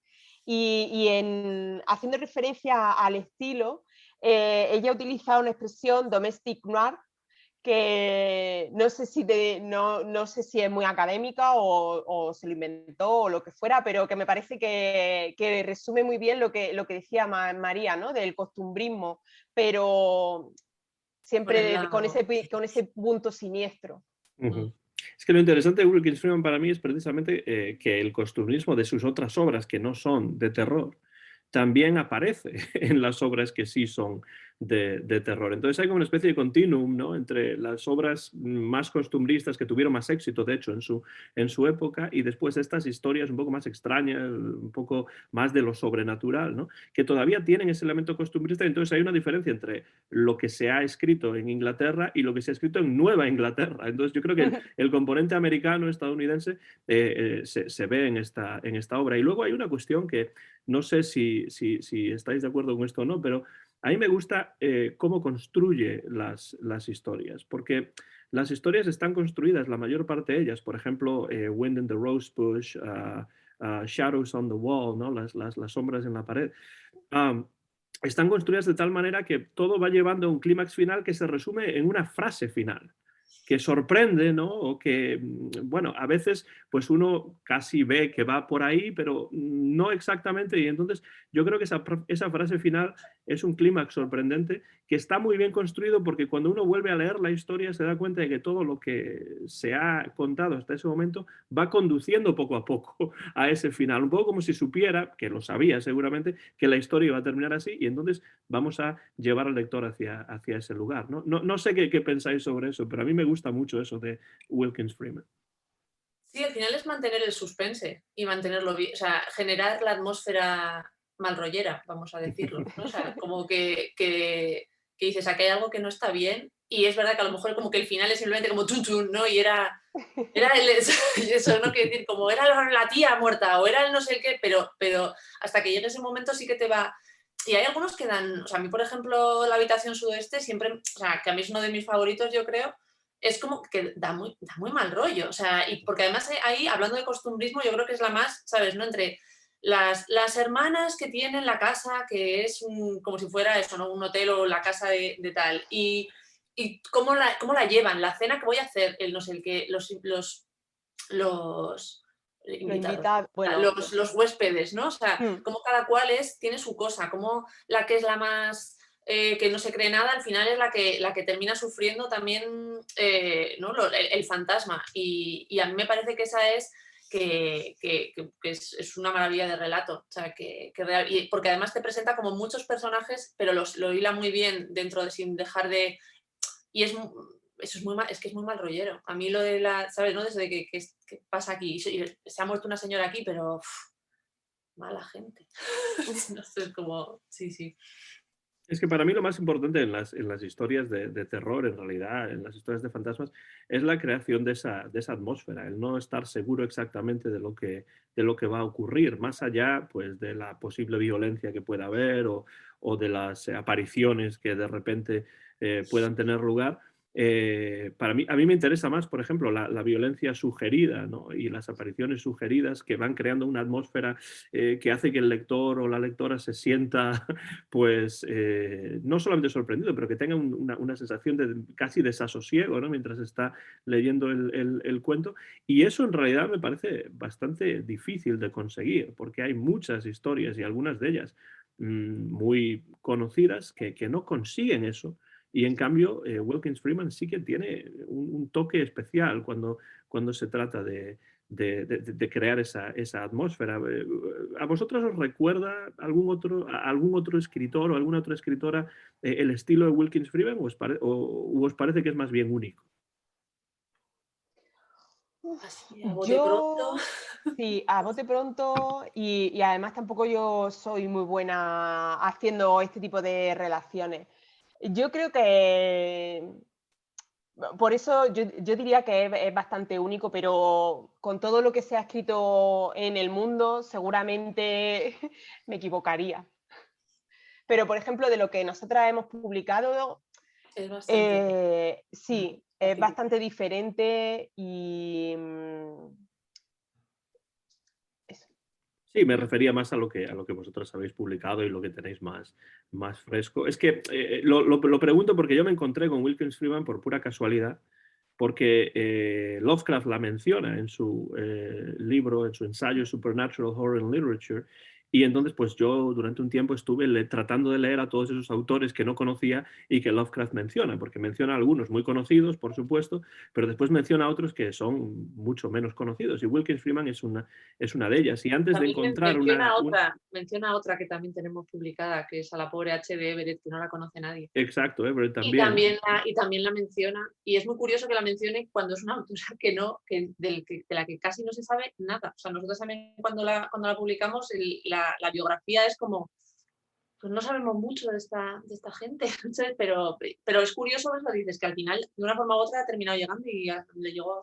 haciendo referencia al estilo, ella utiliza una expresión domestic noir, que no sé si es muy académica o se lo inventó o lo que fuera, pero que me parece que resume muy bien lo que decía María, ¿no? Del costumbrismo, pero siempre con ese punto siniestro. Es que lo interesante de Wilkins Freeman para mí es precisamente que el costumbrismo de sus otras obras que no son de terror también aparece en las obras que sí son de terror. Entonces hay como una especie de continuum, ¿no?, entre las obras más costumbristas que tuvieron más éxito, de hecho, en su época, y después estas historias un poco más extrañas, un poco más de lo sobrenatural, ¿no?, que todavía tienen ese elemento costumbrista. Entonces hay una diferencia entre lo que se ha escrito en Inglaterra y lo que se ha escrito en Nueva Inglaterra. Entonces yo creo que el componente americano, estadounidense, se ve en esta obra. Y luego hay una cuestión que no sé si estáis de acuerdo con esto o no, pero a mí me gusta cómo construye las historias, porque las historias están construidas, la mayor parte de ellas, por ejemplo, Wind in the Rose Bush, Shadows on the Wall, ¿no?, las sombras en la pared, están construidas de tal manera que todo va llevando a un clímax final que se resume en una frase final, que sorprende, ¿no? O que, bueno, a veces pues uno casi ve que va por ahí, pero no exactamente. Y entonces yo creo que esa frase final es un clímax sorprendente que está muy bien construido, porque cuando uno vuelve a leer la historia se da cuenta de que todo lo que se ha contado hasta ese momento va conduciendo poco a poco a ese final. Un poco como si supiera, que lo sabía seguramente, que la historia iba a terminar así, y entonces vamos a llevar al lector hacia ese lugar, ¿no? No sé qué pensáis sobre eso, pero a mí me gusta mucho eso de Wilkins Freeman. Sí, al final es mantener el suspense y mantenerlo bien, o sea, generar la atmósfera malrollera, vamos a decirlo, ¿no? O sea, como que dices, aquí hay algo que no está bien, y es verdad que a lo mejor como que el final es simplemente como chun chun, ¿no? Y era eso, ¿no? Que decir, como era la tía muerta o era el no sé qué, pero hasta que llegue ese momento sí que te va. Y hay algunos que dan, o sea, a mí por ejemplo La habitación sudoeste siempre, o sea, que a mí es uno de mis favoritos, yo creo, es como que da muy mal rollo, o sea, y porque además ahí, hablando de costumbrismo, yo creo que es la más, ¿sabes?, ¿no?, entre las hermanas que tienen la casa, que es como si fuera eso, ¿no?, un hotel o la casa de tal, y cómo la llevan, la cena que voy a hacer, el no sé, el que los invitados, bueno, los huéspedes, ¿no? O sea, como cada cual tiene su cosa, como la que es la más que no se cree nada, al final es la que termina sufriendo también, ¿no?, el fantasma. Y a mí me parece que esa es que es una maravilla de relato. O sea, porque además te presenta como muchos personajes, pero lo hila muy bien dentro de, sin dejar de. Y eso es muy mal, es que es muy mal rollero. A mí lo de ¿sabes?, ¿no? Desde que pasa aquí, y se ha muerto una señora aquí, pero mala gente. No sé, es como, sí. Es que para mí lo más importante en las historias de terror, en realidad, en las historias de fantasmas, es la creación de esa atmósfera, el no estar seguro exactamente de lo que va a ocurrir, más allá pues, de la posible violencia que pueda haber o de las apariciones que de repente puedan tener lugar. A mí me interesa más, por ejemplo, la violencia sugerida, ¿no?, y las apariciones sugeridas que van creando una atmósfera que hace que el lector o la lectora se sienta pues no solamente sorprendido, pero que tenga una sensación de casi desasosiego, ¿no?, mientras está leyendo el cuento. Y eso en realidad me parece bastante difícil de conseguir, porque hay muchas historias, y algunas de ellas muy conocidas, que no consiguen eso. Y en cambio, Wilkins Freeman sí que tiene un toque especial cuando se trata de crear esa atmósfera. ¿A vosotros os recuerda algún otro escritor o alguna otra escritora el estilo de Wilkins Freeman, o os parece que es más bien único? Así, a bote pronto. Sí, a bote pronto, y además tampoco yo soy muy buena haciendo este tipo de relaciones. Yo creo que Por eso yo diría que es bastante único, pero con todo lo que se ha escrito en el mundo, seguramente me equivocaría. Pero, por ejemplo, de lo que nosotras hemos publicado, Es bastante... sí, es bastante diferente y eso. Sí, me refería más a lo que vosotros habéis publicado y lo que tenéis más fresco. Es que lo pregunto porque yo me encontré con Wilkins Freeman por pura casualidad, porque Lovecraft la menciona en su libro, en su ensayo Supernatural Horror and Literature, y entonces pues yo durante un tiempo estuve tratando de leer a todos esos autores que no conocía y que Lovecraft menciona, porque menciona a algunos muy conocidos, por supuesto, pero después menciona a otros que son mucho menos conocidos, y Wilkins Freeman es una de ellas. Y antes de También encontrar menciona otra que también tenemos publicada, que es a la pobre H.D. Everett, que no la conoce nadie. Exacto, Everett Y también. también la menciona, y es muy curioso que la mencione cuando es una autora de la que casi no se sabe nada. O sea, nosotros también cuando la publicamos, la biografía es como, pues no sabemos mucho de esta gente, pero es curioso eso, dices que al final, de una forma u otra, ha terminado llegando y le llegó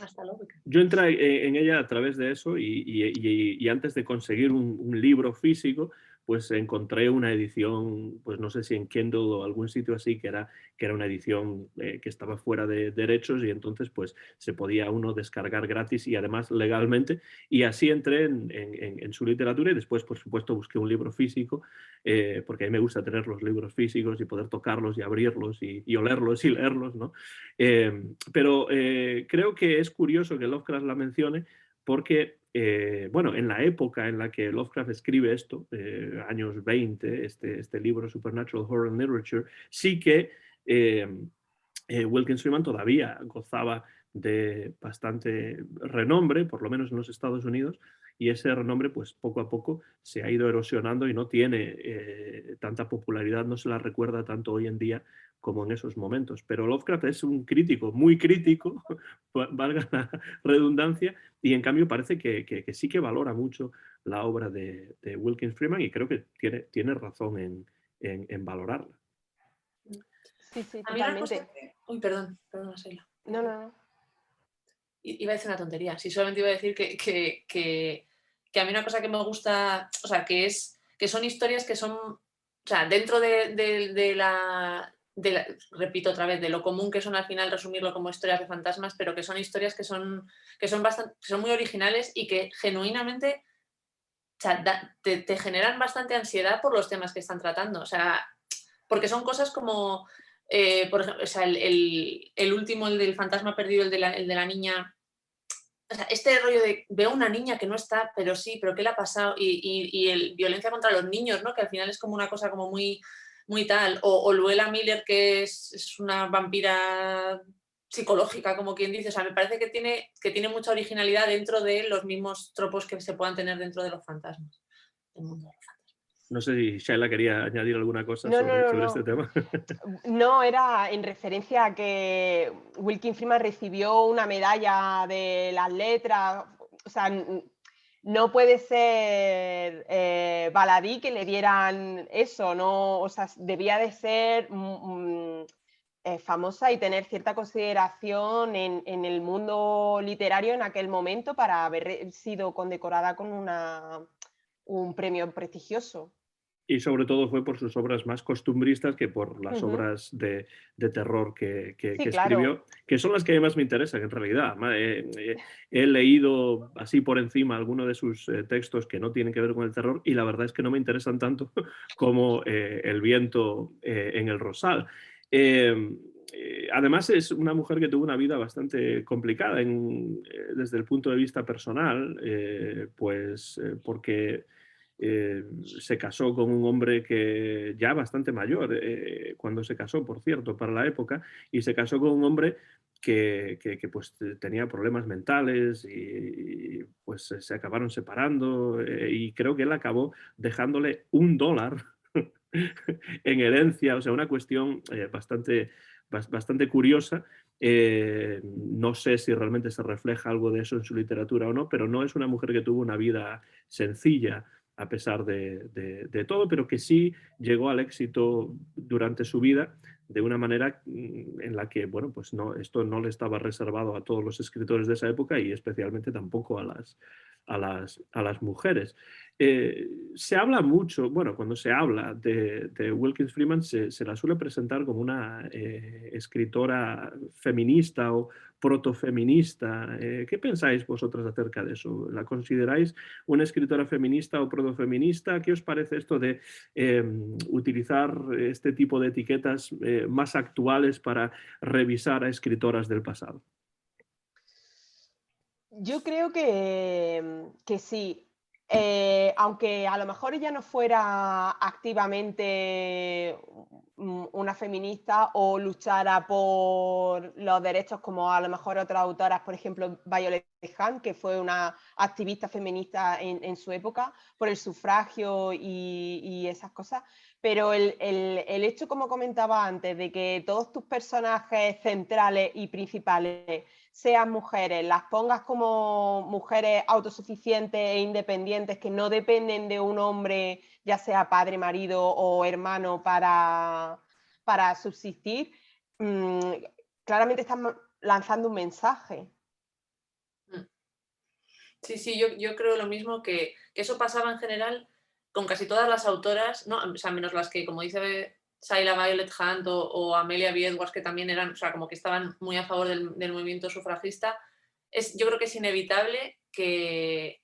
hasta Lovecraft. Yo entré en ella a través de eso y antes de conseguir un libro físico, pues encontré una edición, pues no sé si en Kindle o algún sitio así, que era una edición que estaba fuera de derechos, y entonces pues se podía uno descargar gratis y además legalmente, y así entré en su literatura, y después por supuesto busqué un libro físico, porque a mí me gusta tener los libros físicos y poder tocarlos y abrirlos y olerlos y leerlos, ¿no? Pero creo que es curioso que Lovecraft la mencione porque, bueno, en la época en la que Lovecraft escribe esto, años 20, este libro Supernatural Horror and Literature, sí que Wilkins Freeman todavía gozaba de bastante renombre, por lo menos en los Estados Unidos, y ese renombre pues poco a poco se ha ido erosionando y no tiene tanta popularidad, no se la recuerda tanto hoy en día como en esos momentos. Pero Lovecraft es un crítico, muy crítico, valga la redundancia, y en cambio parece que sí que valora mucho la obra de Wilkins Freeman, y creo que tiene razón en valorarla. Sí, sí, A mí una cosa totalmente. que... Uy, perdón, Sheila. No. Iba a decir una tontería, sí, solamente iba a decir que a mí una cosa que me gusta, o sea, que son historias que son, o sea, dentro de la, repito otra vez, de lo común que son al final resumirlo como historias de fantasmas, pero que son historias que son muy originales y que genuinamente, o sea, te generan bastante ansiedad por los temas que están tratando, o sea, porque son cosas como, por ejemplo, o sea, el último, el del fantasma perdido, el de la niña. O sea, este rollo de veo una niña que no está, pero sí, pero ¿qué le ha pasado? Y el violencia contra los niños, ¿no? Que al final es como una cosa como muy, muy tal. O Luella Miller, que es una vampira psicológica, como quien dice. O sea, me parece que tiene mucha originalidad dentro de los mismos tropos que se puedan tener dentro de los fantasmas. El mundo de los fantasmas. No sé si Shaila quería añadir alguna cosa No. sobre este tema. No, era en referencia a que Wilkins Freeman recibió una medalla de las letras. O sea, no puede ser baladí que le dieran eso, ¿no? O sea, debía de ser famosa y tener cierta consideración en el mundo literario en aquel momento para haber sido condecorada con un premio prestigioso. Y sobre todo fue por sus obras más costumbristas que por las Ujú. obras de terror que Sí, claro. escribió, que son las que más me interesan en realidad. He leído así por encima algunos de sus textos que no tienen que ver con el terror, y la verdad es que no me interesan tanto como El viento en el rosal. Además es una mujer que tuvo una vida bastante complicada desde el punto de vista personal, porque se casó con un hombre que ya bastante mayor, cuando se casó, por cierto, para la época, y se casó con un hombre que pues tenía problemas mentales y pues se acabaron separando, y creo que él acabó dejándole $1 en herencia, o sea, una cuestión bastante curiosa. No sé si realmente se refleja algo de eso en su literatura o no, pero no es una mujer que tuvo una vida sencilla a pesar de todo, pero que sí llegó al éxito durante su vida de una manera en la que, bueno, pues no, esto no le estaba reservado a todos los escritores de esa época y especialmente tampoco a las mujeres. Se habla mucho, bueno, cuando se habla de Wilkins Freeman se la suele presentar como una escritora feminista o protofeminista. ¿Qué pensáis vosotros acerca de eso? ¿La consideráis una escritora feminista o protofeminista? ¿Qué os parece esto de utilizar este tipo de etiquetas más actuales para revisar a escritoras del pasado? Yo creo que sí. Aunque a lo mejor ella no fuera activamente una feminista o luchara por los derechos como a lo mejor otras autoras, por ejemplo, Violet Hunt, que fue una activista feminista en su época por el sufragio y esas cosas, pero el hecho, como comentaba antes, de que todos tus personajes centrales y principales sean mujeres, las pongas como mujeres autosuficientes e independientes que no dependen de un hombre, ya sea padre, marido o hermano, para subsistir, claramente están lanzando un mensaje. Sí, yo creo lo mismo, que eso pasaba en general con casi todas las autoras, ¿no? O sea, menos las que, como dice Saila Violet Hunt o Amelia B. Edwards, que también eran, o sea, como que estaban muy a favor del movimiento sufragista. Yo creo que es inevitable que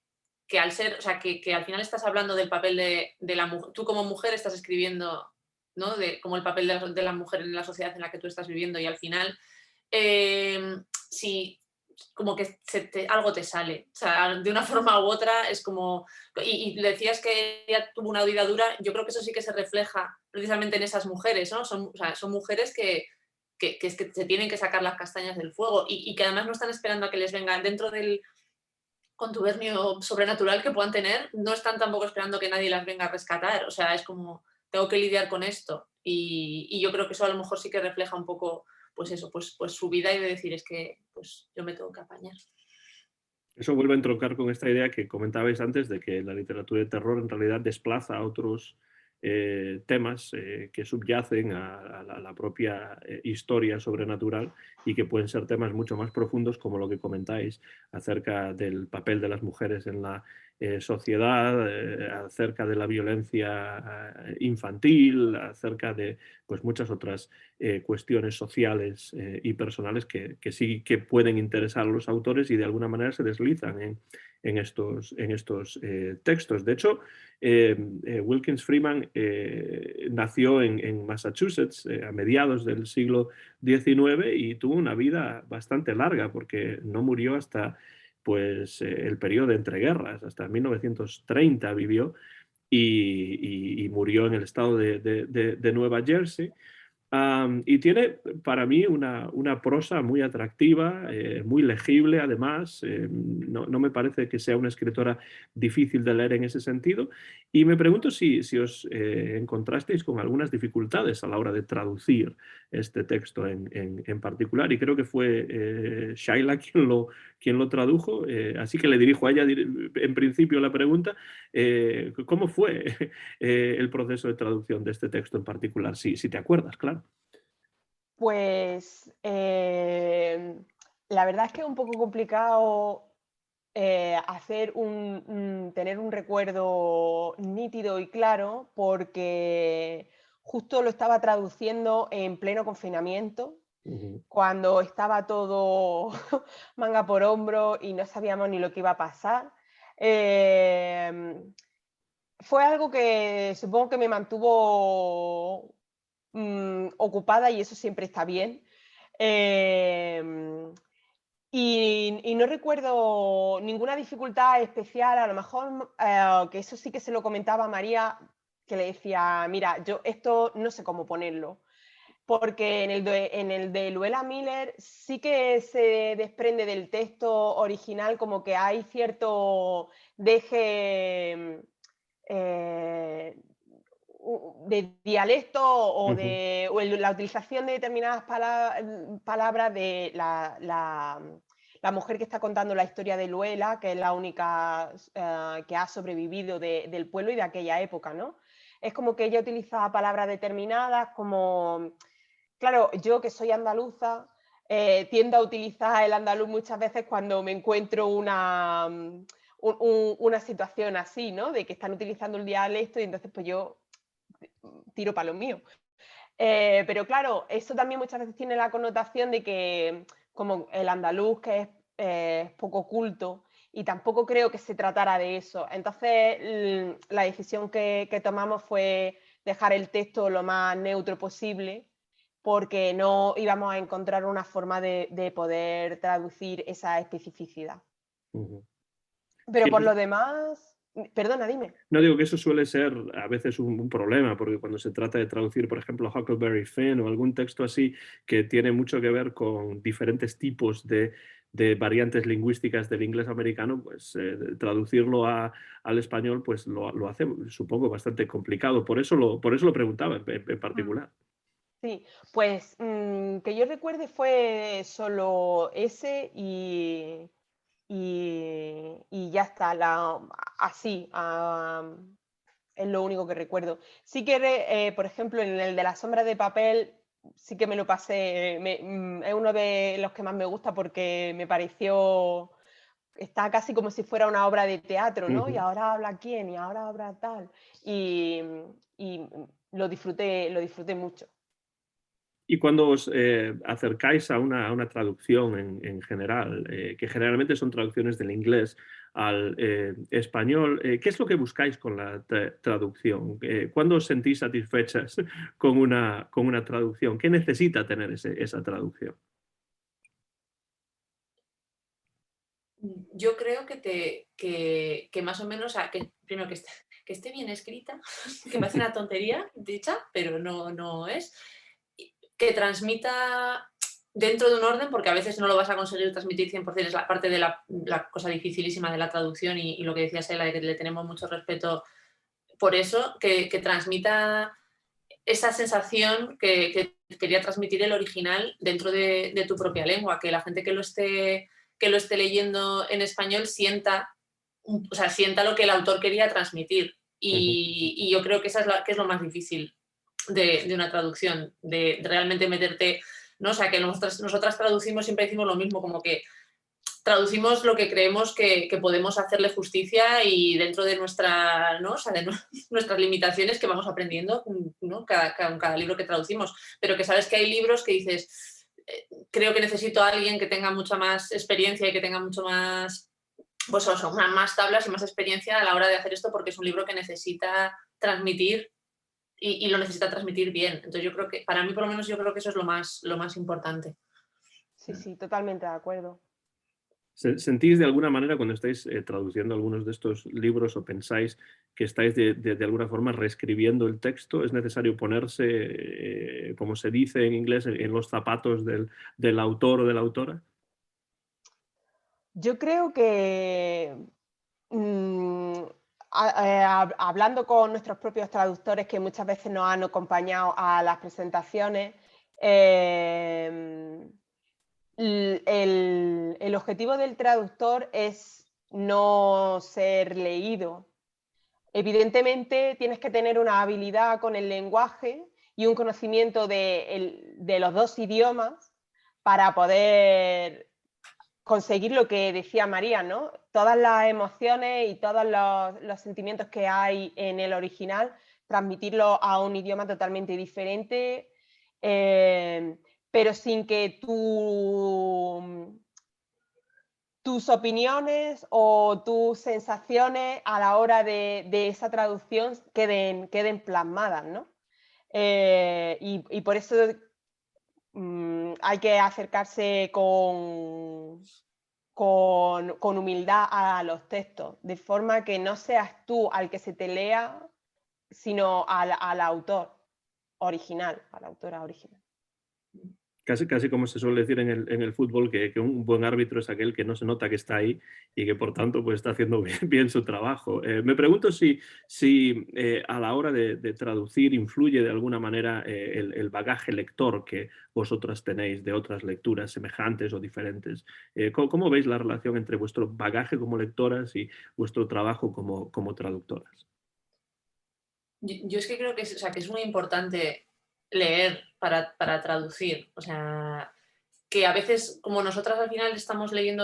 al ser, o sea, que al final estás hablando del papel de la mujer, tú como mujer estás escribiendo, ¿no? Como el papel de la mujer en la sociedad en la que tú estás viviendo, y al final, si como que algo te sale, o sea, de una forma u otra es como, y decías que ella tuvo una vida dura, yo creo que eso sí que se refleja precisamente en esas mujeres, ¿no? O sea, son mujeres que es que se tienen que sacar las castañas del fuego y que además no están esperando a que les vengan dentro del contubernio sobrenatural que puedan tener, no están tampoco esperando que nadie las venga a rescatar, o sea, es como, tengo que lidiar con esto, y yo creo que eso a lo mejor sí que refleja un poco, pues eso, pues su vida, y de decir, es que pues yo me tengo que apañar. Eso vuelve a entroncar con esta idea que comentabais antes de que la literatura de terror en realidad desplaza a otros temas que subyacen a la propia historia sobrenatural y que pueden ser temas mucho más profundos, como lo que comentáis acerca del papel de las mujeres en la sociedad, acerca de la violencia infantil, acerca de pues, muchas otras cuestiones sociales y personales que sí que pueden interesar a los autores y de alguna manera se deslizan en estos textos. De hecho, Wilkins Freeman nació en Massachusetts a mediados del siglo XIX y tuvo una vida bastante larga porque no murió hasta pues, el periodo de entreguerras, hasta 1930 vivió y murió en el estado de Nueva Jersey. Y tiene para mí una prosa muy atractiva, muy legible además. No me parece que sea una escritora difícil de leer en ese sentido. Y me pregunto si os encontrasteis con algunas dificultades a la hora de traducir este texto en particular. Y creo que fue Shaila quien lo tradujo. Así que le dirijo a ella en principio la pregunta. ¿Cómo fue el proceso de traducción de este texto en particular? Si te acuerdas, claro. Pues la verdad es que es un poco complicado tener un recuerdo nítido y claro, porque justo lo estaba traduciendo en pleno confinamiento, cuando estaba todo manga por hombro y no sabíamos ni lo que iba a pasar. Fue algo que supongo que me mantuvo ocupada, y eso siempre está bien. Y no recuerdo ninguna dificultad especial, a lo mejor que eso sí que se lo comentaba a María, que le decía, mira, yo esto no sé cómo ponerlo, porque en el de Luella Miller sí que se desprende del texto original, como que hay cierto deje de dialecto o la utilización de determinadas palabras de la mujer que está contando la historia de Luela, que es la única que ha sobrevivido del pueblo y de aquella época, ¿no? Es como que ella utilizaba palabras determinadas, como claro, yo que soy andaluza, tiendo a utilizar el andaluz muchas veces cuando me encuentro una situación así, ¿no? De que están utilizando el dialecto y entonces pues yo tiro para lo mío. Pero claro, eso también muchas veces tiene la connotación de que como el andaluz que es poco culto y tampoco creo que se tratara de eso. Entonces la decisión que tomamos fue dejar el texto lo más neutro posible porque no íbamos a encontrar una forma de poder traducir esa especificidad. Ujú. Pero Sí, por lo demás, perdona, dime. no digo que eso suele ser a veces un problema, porque cuando se trata de traducir, por ejemplo, Huckleberry Finn o algún texto así que tiene mucho que ver con diferentes tipos de variantes lingüísticas del inglés americano, pues traducirlo al español pues lo hace, supongo, bastante complicado. Por eso lo preguntaba en particular. Sí, pues que yo recuerde fue solo ese y ya está, así, es lo único que recuerdo. Sí que, por ejemplo, en el de la sombra de papel, sí que me lo pasé, es uno de los que más me gusta porque me pareció, está casi como si fuera una obra de teatro, ¿no? Y Ujú. ahora habla quién, y ahora habla tal. Y lo disfruté mucho. Y cuando os acercáis a una traducción en general, que generalmente son traducciones del inglés al español, ¿qué es lo que buscáis con la traducción? ¿Cuándo os sentís satisfechas con una traducción? ¿Qué necesita tener esa traducción? Yo creo que más o menos, primero que esté bien escrita, que me parece una tontería dicha, pero no es, que transmita dentro de un orden, porque a veces no lo vas a conseguir transmitir 100%, es la parte de la cosa dificilísima de la traducción y lo que decía Sela, de que le tenemos mucho respeto por eso, que transmita esa sensación que quería transmitir el original dentro de tu propia lengua, que la gente que lo esté leyendo en español sienta, o sea, sienta lo que el autor quería transmitir. Y yo creo que esa que es lo más difícil de una traducción, de realmente meterte, ¿no? O sea, que nosotras traducimos, siempre decimos lo mismo, como que traducimos lo que creemos que podemos hacerle justicia y dentro de, ¿no? O sea, de nuestras limitaciones que vamos aprendiendo, ¿no? Cada libro que traducimos, pero que sabes que hay libros que dices, creo que necesito a alguien que tenga mucha más experiencia y que tenga mucho más, pues eso, más tablas y más experiencia a la hora de hacer esto, porque es un libro que necesita transmitir y lo necesita transmitir bien. Entonces yo creo que, para mí por lo menos, yo creo que eso es lo más importante. Sí, sí, totalmente de acuerdo. ¿Sentís de alguna manera cuando estáis traduciendo algunos de estos libros o pensáis que estáis de alguna forma reescribiendo el texto? ¿Es necesario ponerse, como se dice en inglés, en los zapatos del autor o de la autora? Yo creo que hablando con nuestros propios traductores que muchas veces nos han acompañado a las presentaciones, el objetivo del traductor es no ser leído. Evidentemente tienes que tener una habilidad con el lenguaje y un conocimiento de los dos idiomas para poder conseguir lo que decía María, ¿no? Todas las emociones y todos los sentimientos que hay en el original, transmitirlo a un idioma totalmente diferente, pero sin que tus opiniones o tus sensaciones a la hora de esa traducción queden plasmadas, ¿no? Y por eso hay que acercarse con humildad a los textos, de forma que no seas tú al que se te lea, sino al autor original, a la autora original. Casi como se suele decir en el fútbol, que un buen árbitro es aquel que no se nota que está ahí y que por tanto pues, está haciendo bien su trabajo. Me pregunto si a la hora de traducir influye de alguna manera el bagaje lector que vosotras tenéis de otras lecturas semejantes o diferentes. ¿Cómo veis la relación entre vuestro bagaje como lectoras y vuestro trabajo como traductoras? Yo es que creo que es muy importante leer para traducir. O sea, que a veces, como nosotras al final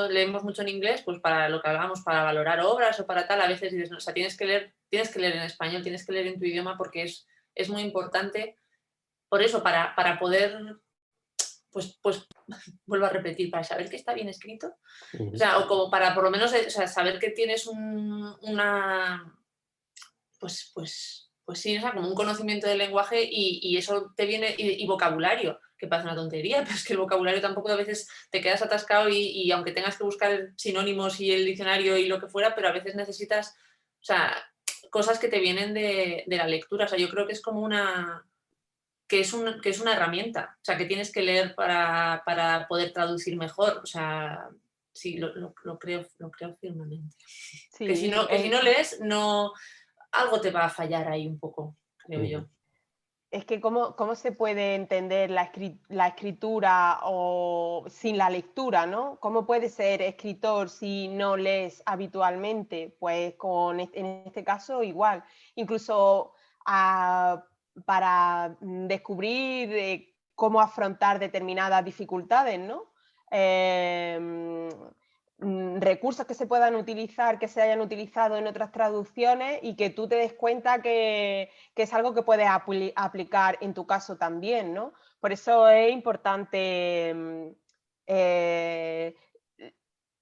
leemos mucho en inglés, pues para lo que hablábamos, para valorar obras o para tal, a veces dices, no, o sea, tienes que leer en español, tienes que leer en tu idioma porque es muy importante. Por eso, para poder, pues vuelvo a repetir, para saber que está bien escrito, o sea, o como para por lo menos, o sea, saber que tienes una, pues sí, o sea, como un conocimiento del lenguaje y eso te viene, y vocabulario, que parece una tontería, pero es que el vocabulario tampoco a veces te quedas atascado y aunque tengas que buscar sinónimos y el diccionario y lo que fuera, pero a veces necesitas, o sea, cosas que te vienen de la lectura. O sea, yo creo que es como que es una herramienta, o sea, que tienes que leer para poder traducir mejor. O sea, sí, lo creo firmemente. Sí, Que si no lees, no, algo te va a fallar ahí un poco, creo yo. Es que cómo se puede entender la escritura o sin la lectura, ¿no? ¿Cómo puedes ser escritor si no lees habitualmente? Pues en este caso igual. Incluso para descubrir cómo afrontar determinadas dificultades, ¿no? Recursos que se puedan utilizar, que se hayan utilizado en otras traducciones y que tú te des cuenta que es algo que puedes aplicar en tu caso también, ¿no? Por eso es importante,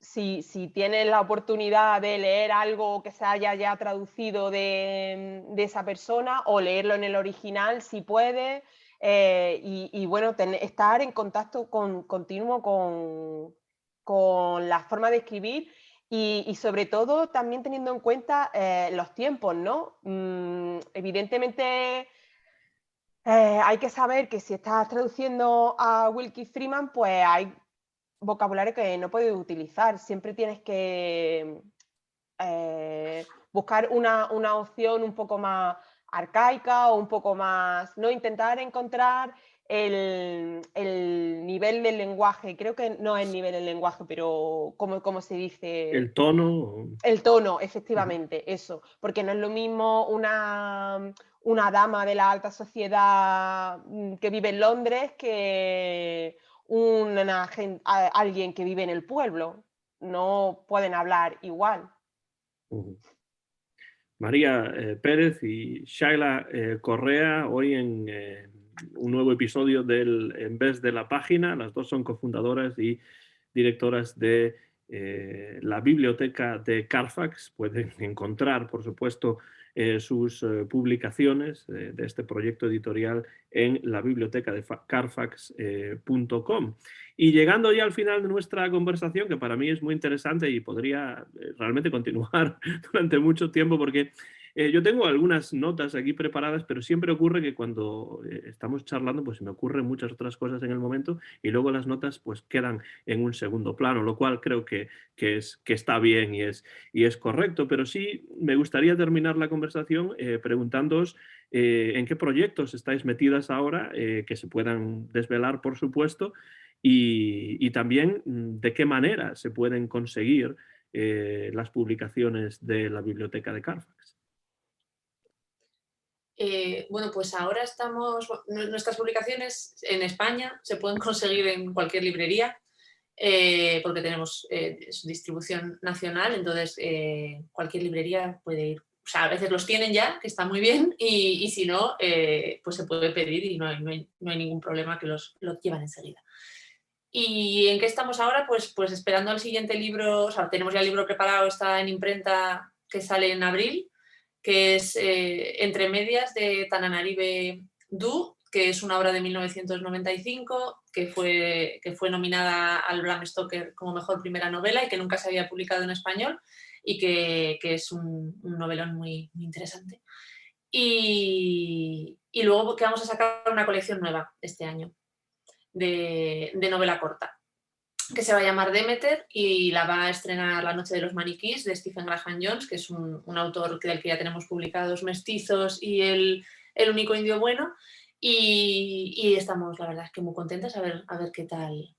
si tienes la oportunidad de leer algo que se haya ya traducido de esa persona, o leerlo en el original si puedes, y bueno, estar en contacto continuo con la forma de escribir y sobre todo también teniendo en cuenta los tiempos, ¿no? Evidentemente hay que saber que si estás traduciendo a Wilkie Freeman, pues hay vocabulario que no puedes utilizar. Siempre tienes que buscar una opción un poco más arcaica o un poco más, ¿no? Intentar encontrar el nivel del lenguaje. Creo que no es el nivel del lenguaje, pero ¿cómo se dice? El tono. El tono, efectivamente, eso. Porque no es lo mismo una dama de la alta sociedad que vive en Londres que alguien que vive en el pueblo. No pueden hablar igual. María Pérez y Shaila Correa, hoy en un nuevo episodio del En vez de la página. Las dos son cofundadoras y directoras de la biblioteca de Carfax. Pueden encontrar, por supuesto, sus publicaciones de este proyecto editorial en la biblioteca de carfax.com. Y llegando ya al final de nuestra conversación, que para mí es muy interesante y podría realmente continuar durante mucho tiempo, porque yo tengo algunas notas aquí preparadas, pero siempre ocurre que cuando estamos charlando, pues se me ocurren muchas otras cosas en el momento y luego las notas pues quedan en un segundo plano, lo cual creo que está bien y es correcto. Pero sí me gustaría terminar la conversación preguntándoos en qué proyectos estáis metidas ahora, que se puedan desvelar, por supuesto, y también de qué manera se pueden conseguir las publicaciones de la biblioteca de Carfax. Bueno, pues ahora nuestras publicaciones en España se pueden conseguir en cualquier librería, porque tenemos distribución nacional, entonces cualquier librería puede ir. O sea, a veces los tienen ya, que está muy bien, y si no, pues se puede pedir y no hay ningún problema, que los llevan enseguida. ¿Y en qué estamos ahora? Pues esperando al siguiente libro. O sea, tenemos ya el libro preparado, está en imprenta, que sale en abril, que es Entre medias, de Tananarive Due, que es una obra de 1995, que fue nominada al Bram Stoker como mejor primera novela y que nunca se había publicado en español, y que es un novelón muy, muy interesante. Y luego que vamos a sacar una colección nueva este año de novela corta, que se va a llamar Demeter, y la va a estrenar La noche de los maniquís, de Stephen Graham Jones, que es un autor del que ya tenemos publicados Mestizos y El único indio bueno, y estamos, la verdad, es que muy contentas a ver qué tal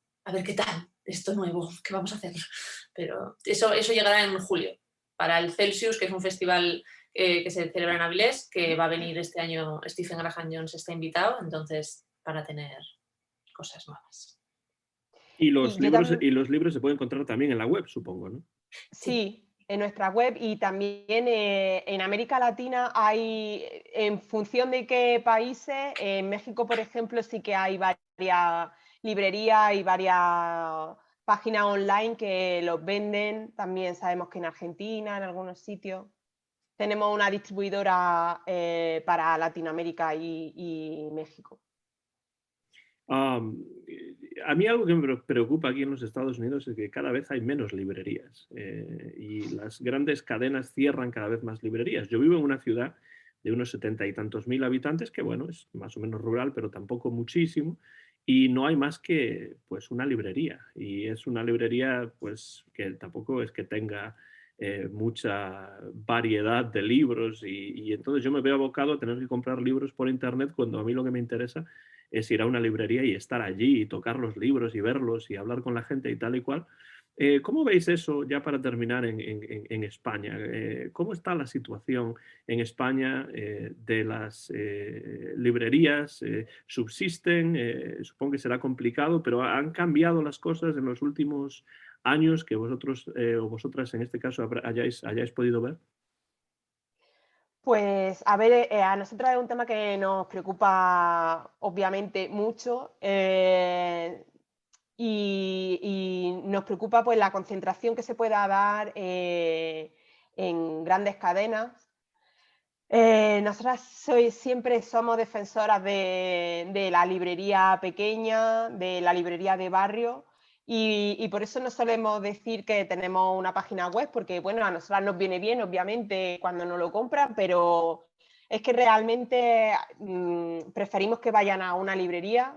esto nuevo que vamos a hacer. Pero eso llegará en julio para el Celsius, que es un festival que se celebra en Avilés, que va a venir este año. Stephen Graham Jones está invitado, entonces para tener cosas nuevas. Y los Y yo también, libros se pueden encontrar también en la web, supongo, ¿no? sí, en nuestra web y también en América Latina hay, en función de qué países, en México, por ejemplo, sí que hay varias librerías y varias páginas online que los venden. También sabemos que en Argentina, en algunos sitios, tenemos una distribuidora para Latinoamérica y México. A mí algo que me preocupa aquí en los Estados Unidos es que cada vez hay menos librerías y las grandes cadenas cierran cada vez más librerías. Yo vivo en una ciudad de unos 70 y tantos mil habitantes, que bueno, es más o menos rural, pero tampoco muchísimo, y no hay más que pues una librería. Y es una librería pues que tampoco es que tenga mucha variedad de libros y entonces yo me veo abocado a tener que comprar libros por internet cuando a mí lo que me interesa es ir a una librería y estar allí y tocar los libros y verlos y hablar con la gente y tal y cual. ¿Cómo veis eso ya para terminar en España? ¿Cómo está la situación en España de las librerías? ¿Subsisten? Supongo que será complicado, pero ¿han cambiado las cosas en los últimos años que vosotros o vosotras en este caso hayáis podido ver? Pues a ver, a nosotros es un tema que nos preocupa obviamente mucho y nos preocupa pues la concentración que se pueda dar en grandes cadenas. Nosotras siempre somos defensoras de la librería pequeña, de la librería de barrio y por eso no solemos decir que tenemos una página web, porque bueno, a nosotras nos viene bien, obviamente, cuando nos lo compran, pero es que realmente preferimos que vayan a una librería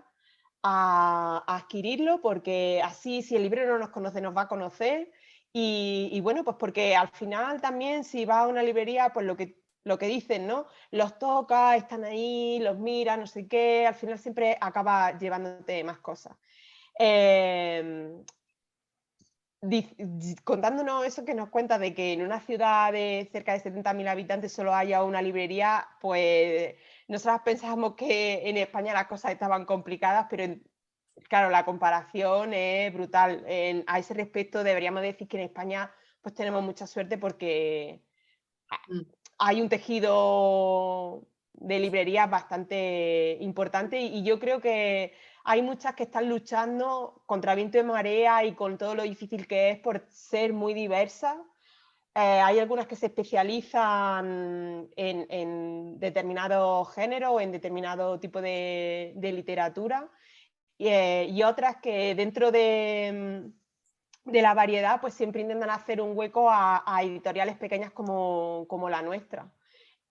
a adquirirlo, porque así si el librero no nos conoce, nos va a conocer y bueno, pues porque al final también si vas a una librería, pues lo que dicen, ¿no? Los tocas, están ahí, los miras, no sé qué, al final siempre acaba llevándote más cosas. Contándonos eso que nos cuenta de que en una ciudad de cerca de 70.000 habitantes solo haya una librería, pues nosotros pensábamos que en España las cosas estaban complicadas, pero claro, la comparación es brutal. A ese respecto deberíamos decir que en España pues tenemos mucha suerte porque Mm. hay un tejido de librerías bastante importante y yo creo que hay muchas que están luchando contra viento y marea y con todo lo difícil que es por ser muy diversas. Hay algunas que se especializan en determinado género o en determinado tipo de literatura y otras que dentro de la variedad, pues siempre intentan hacer un hueco a editoriales pequeñas como la nuestra.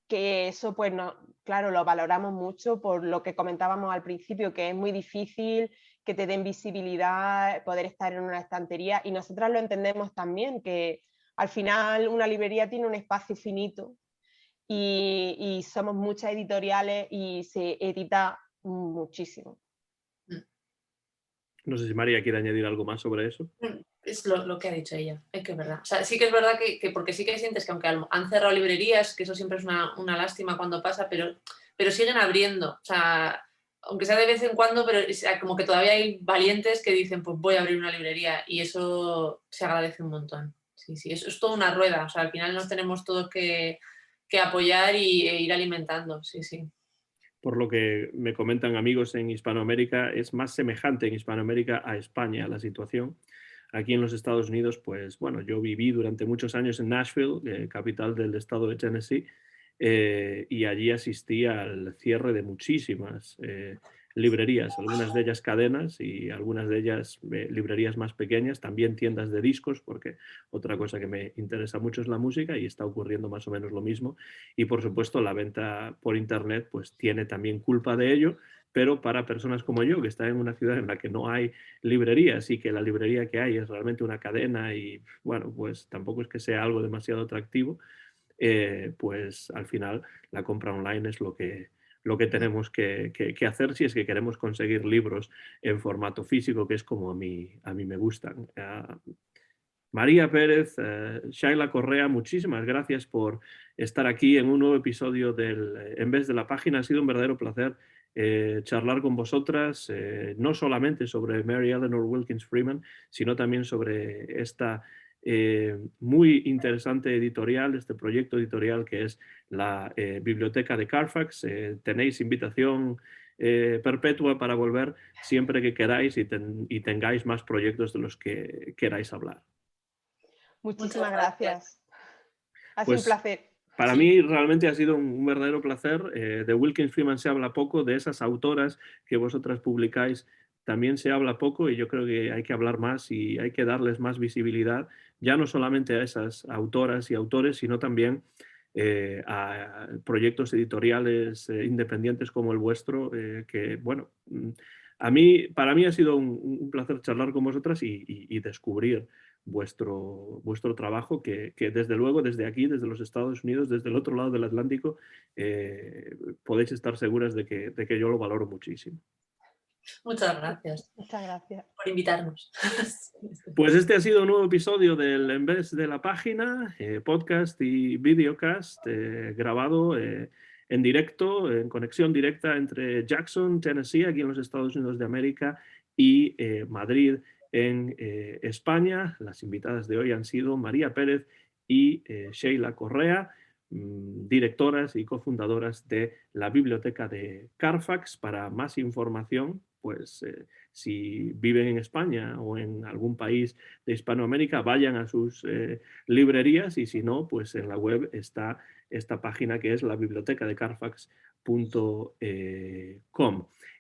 Que eso, pues, no, claro, lo valoramos mucho por lo que comentábamos al principio, que es muy difícil que te den visibilidad, poder estar en una estantería, y nosotras lo entendemos también, que al final una librería tiene un espacio finito y somos muchas editoriales y se edita muchísimo. No sé si María quiere añadir algo más sobre eso. Es lo que ha dicho ella, es que es verdad. O sea, sí que es verdad que porque sí que sientes que aunque han cerrado librerías, que eso siempre es una lástima cuando pasa, pero siguen abriendo. O sea, aunque sea de vez en cuando, pero como que todavía hay valientes que dicen, pues voy a abrir una librería y eso se agradece un montón. Sí, sí, eso es toda una rueda. O sea, al final nos tenemos todos que apoyar e ir alimentando. Sí, sí. Por lo que me comentan amigos en Hispanoamérica, es más semejante en Hispanoamérica a España la situación. Aquí en los Estados Unidos, pues bueno, yo viví durante muchos años en Nashville, capital del estado de Tennessee, y allí asistí al cierre de muchísimas librerías, algunas de ellas cadenas y algunas de ellas librerías más pequeñas, también tiendas de discos, porque otra cosa que me interesa mucho es la música y está ocurriendo más o menos lo mismo. Y por supuesto la venta por internet pues tiene también culpa de ello, pero para personas como yo, que están en una ciudad en la que no hay librerías y que la librería que hay es realmente una cadena y bueno, pues tampoco es que sea algo demasiado atractivo, pues al final la compra online es lo que tenemos que hacer si es que queremos conseguir libros en formato físico, que es como a mí me gustan. María Pérez, Shaila Correa, muchísimas gracias por estar aquí en un nuevo episodio del En vez de la página. Ha sido un verdadero placer charlar con vosotras, no solamente sobre Mary Eleanor Wilkins Freeman, sino también sobre esta muy interesante editorial, este proyecto editorial que es la Biblioteca de Carfax. Tenéis invitación perpetua para volver siempre que queráis y tengáis más proyectos de los que queráis hablar. Muchísimas gracias. Ha sido Pues, un placer. Para Sí. mí realmente ha sido un verdadero placer. De Wilkins Freeman se habla poco, de esas autoras que vosotras publicáis también se habla poco y yo creo que hay que hablar más y hay que darles más visibilidad, ya no solamente a esas autoras y autores, sino también a proyectos editoriales independientes como el vuestro, que bueno, para mí ha sido un placer charlar con vosotras y descubrir vuestro trabajo, que desde luego desde aquí, desde los Estados Unidos, desde el otro lado del Atlántico, podéis estar seguras de que yo lo valoro muchísimo. Muchas gracias Muchas gracias. por invitarnos. Pues este ha sido un nuevo episodio del En vez de la página, podcast y videocast grabado en directo, en conexión directa entre Jackson, Tennessee, aquí en los Estados Unidos de América, y Madrid, en España. Las invitadas de hoy han sido María Pérez y Sheila Correa, directoras y cofundadoras de la Biblioteca de Carfax. Para más información, pues si viven en España o en algún país de Hispanoamérica, vayan a sus librerías, y si no, pues en la web está esta página que es la biblioteca de carfax.com.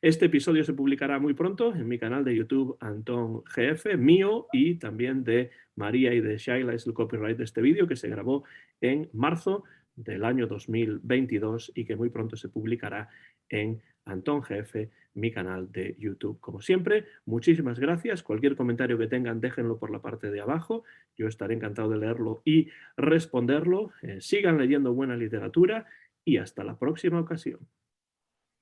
Este episodio se publicará muy pronto en mi canal de YouTube Antón GF, mío y también de María y de Shaila, es el copyright de este vídeo que se grabó en marzo del año 2022 y que muy pronto se publicará en Antón GF, mi canal de YouTube. Como siempre, muchísimas gracias. Cualquier comentario que tengan, déjenlo por la parte de abajo. Yo estaré encantado de leerlo y responderlo. Sigan leyendo buena literatura y hasta la próxima ocasión.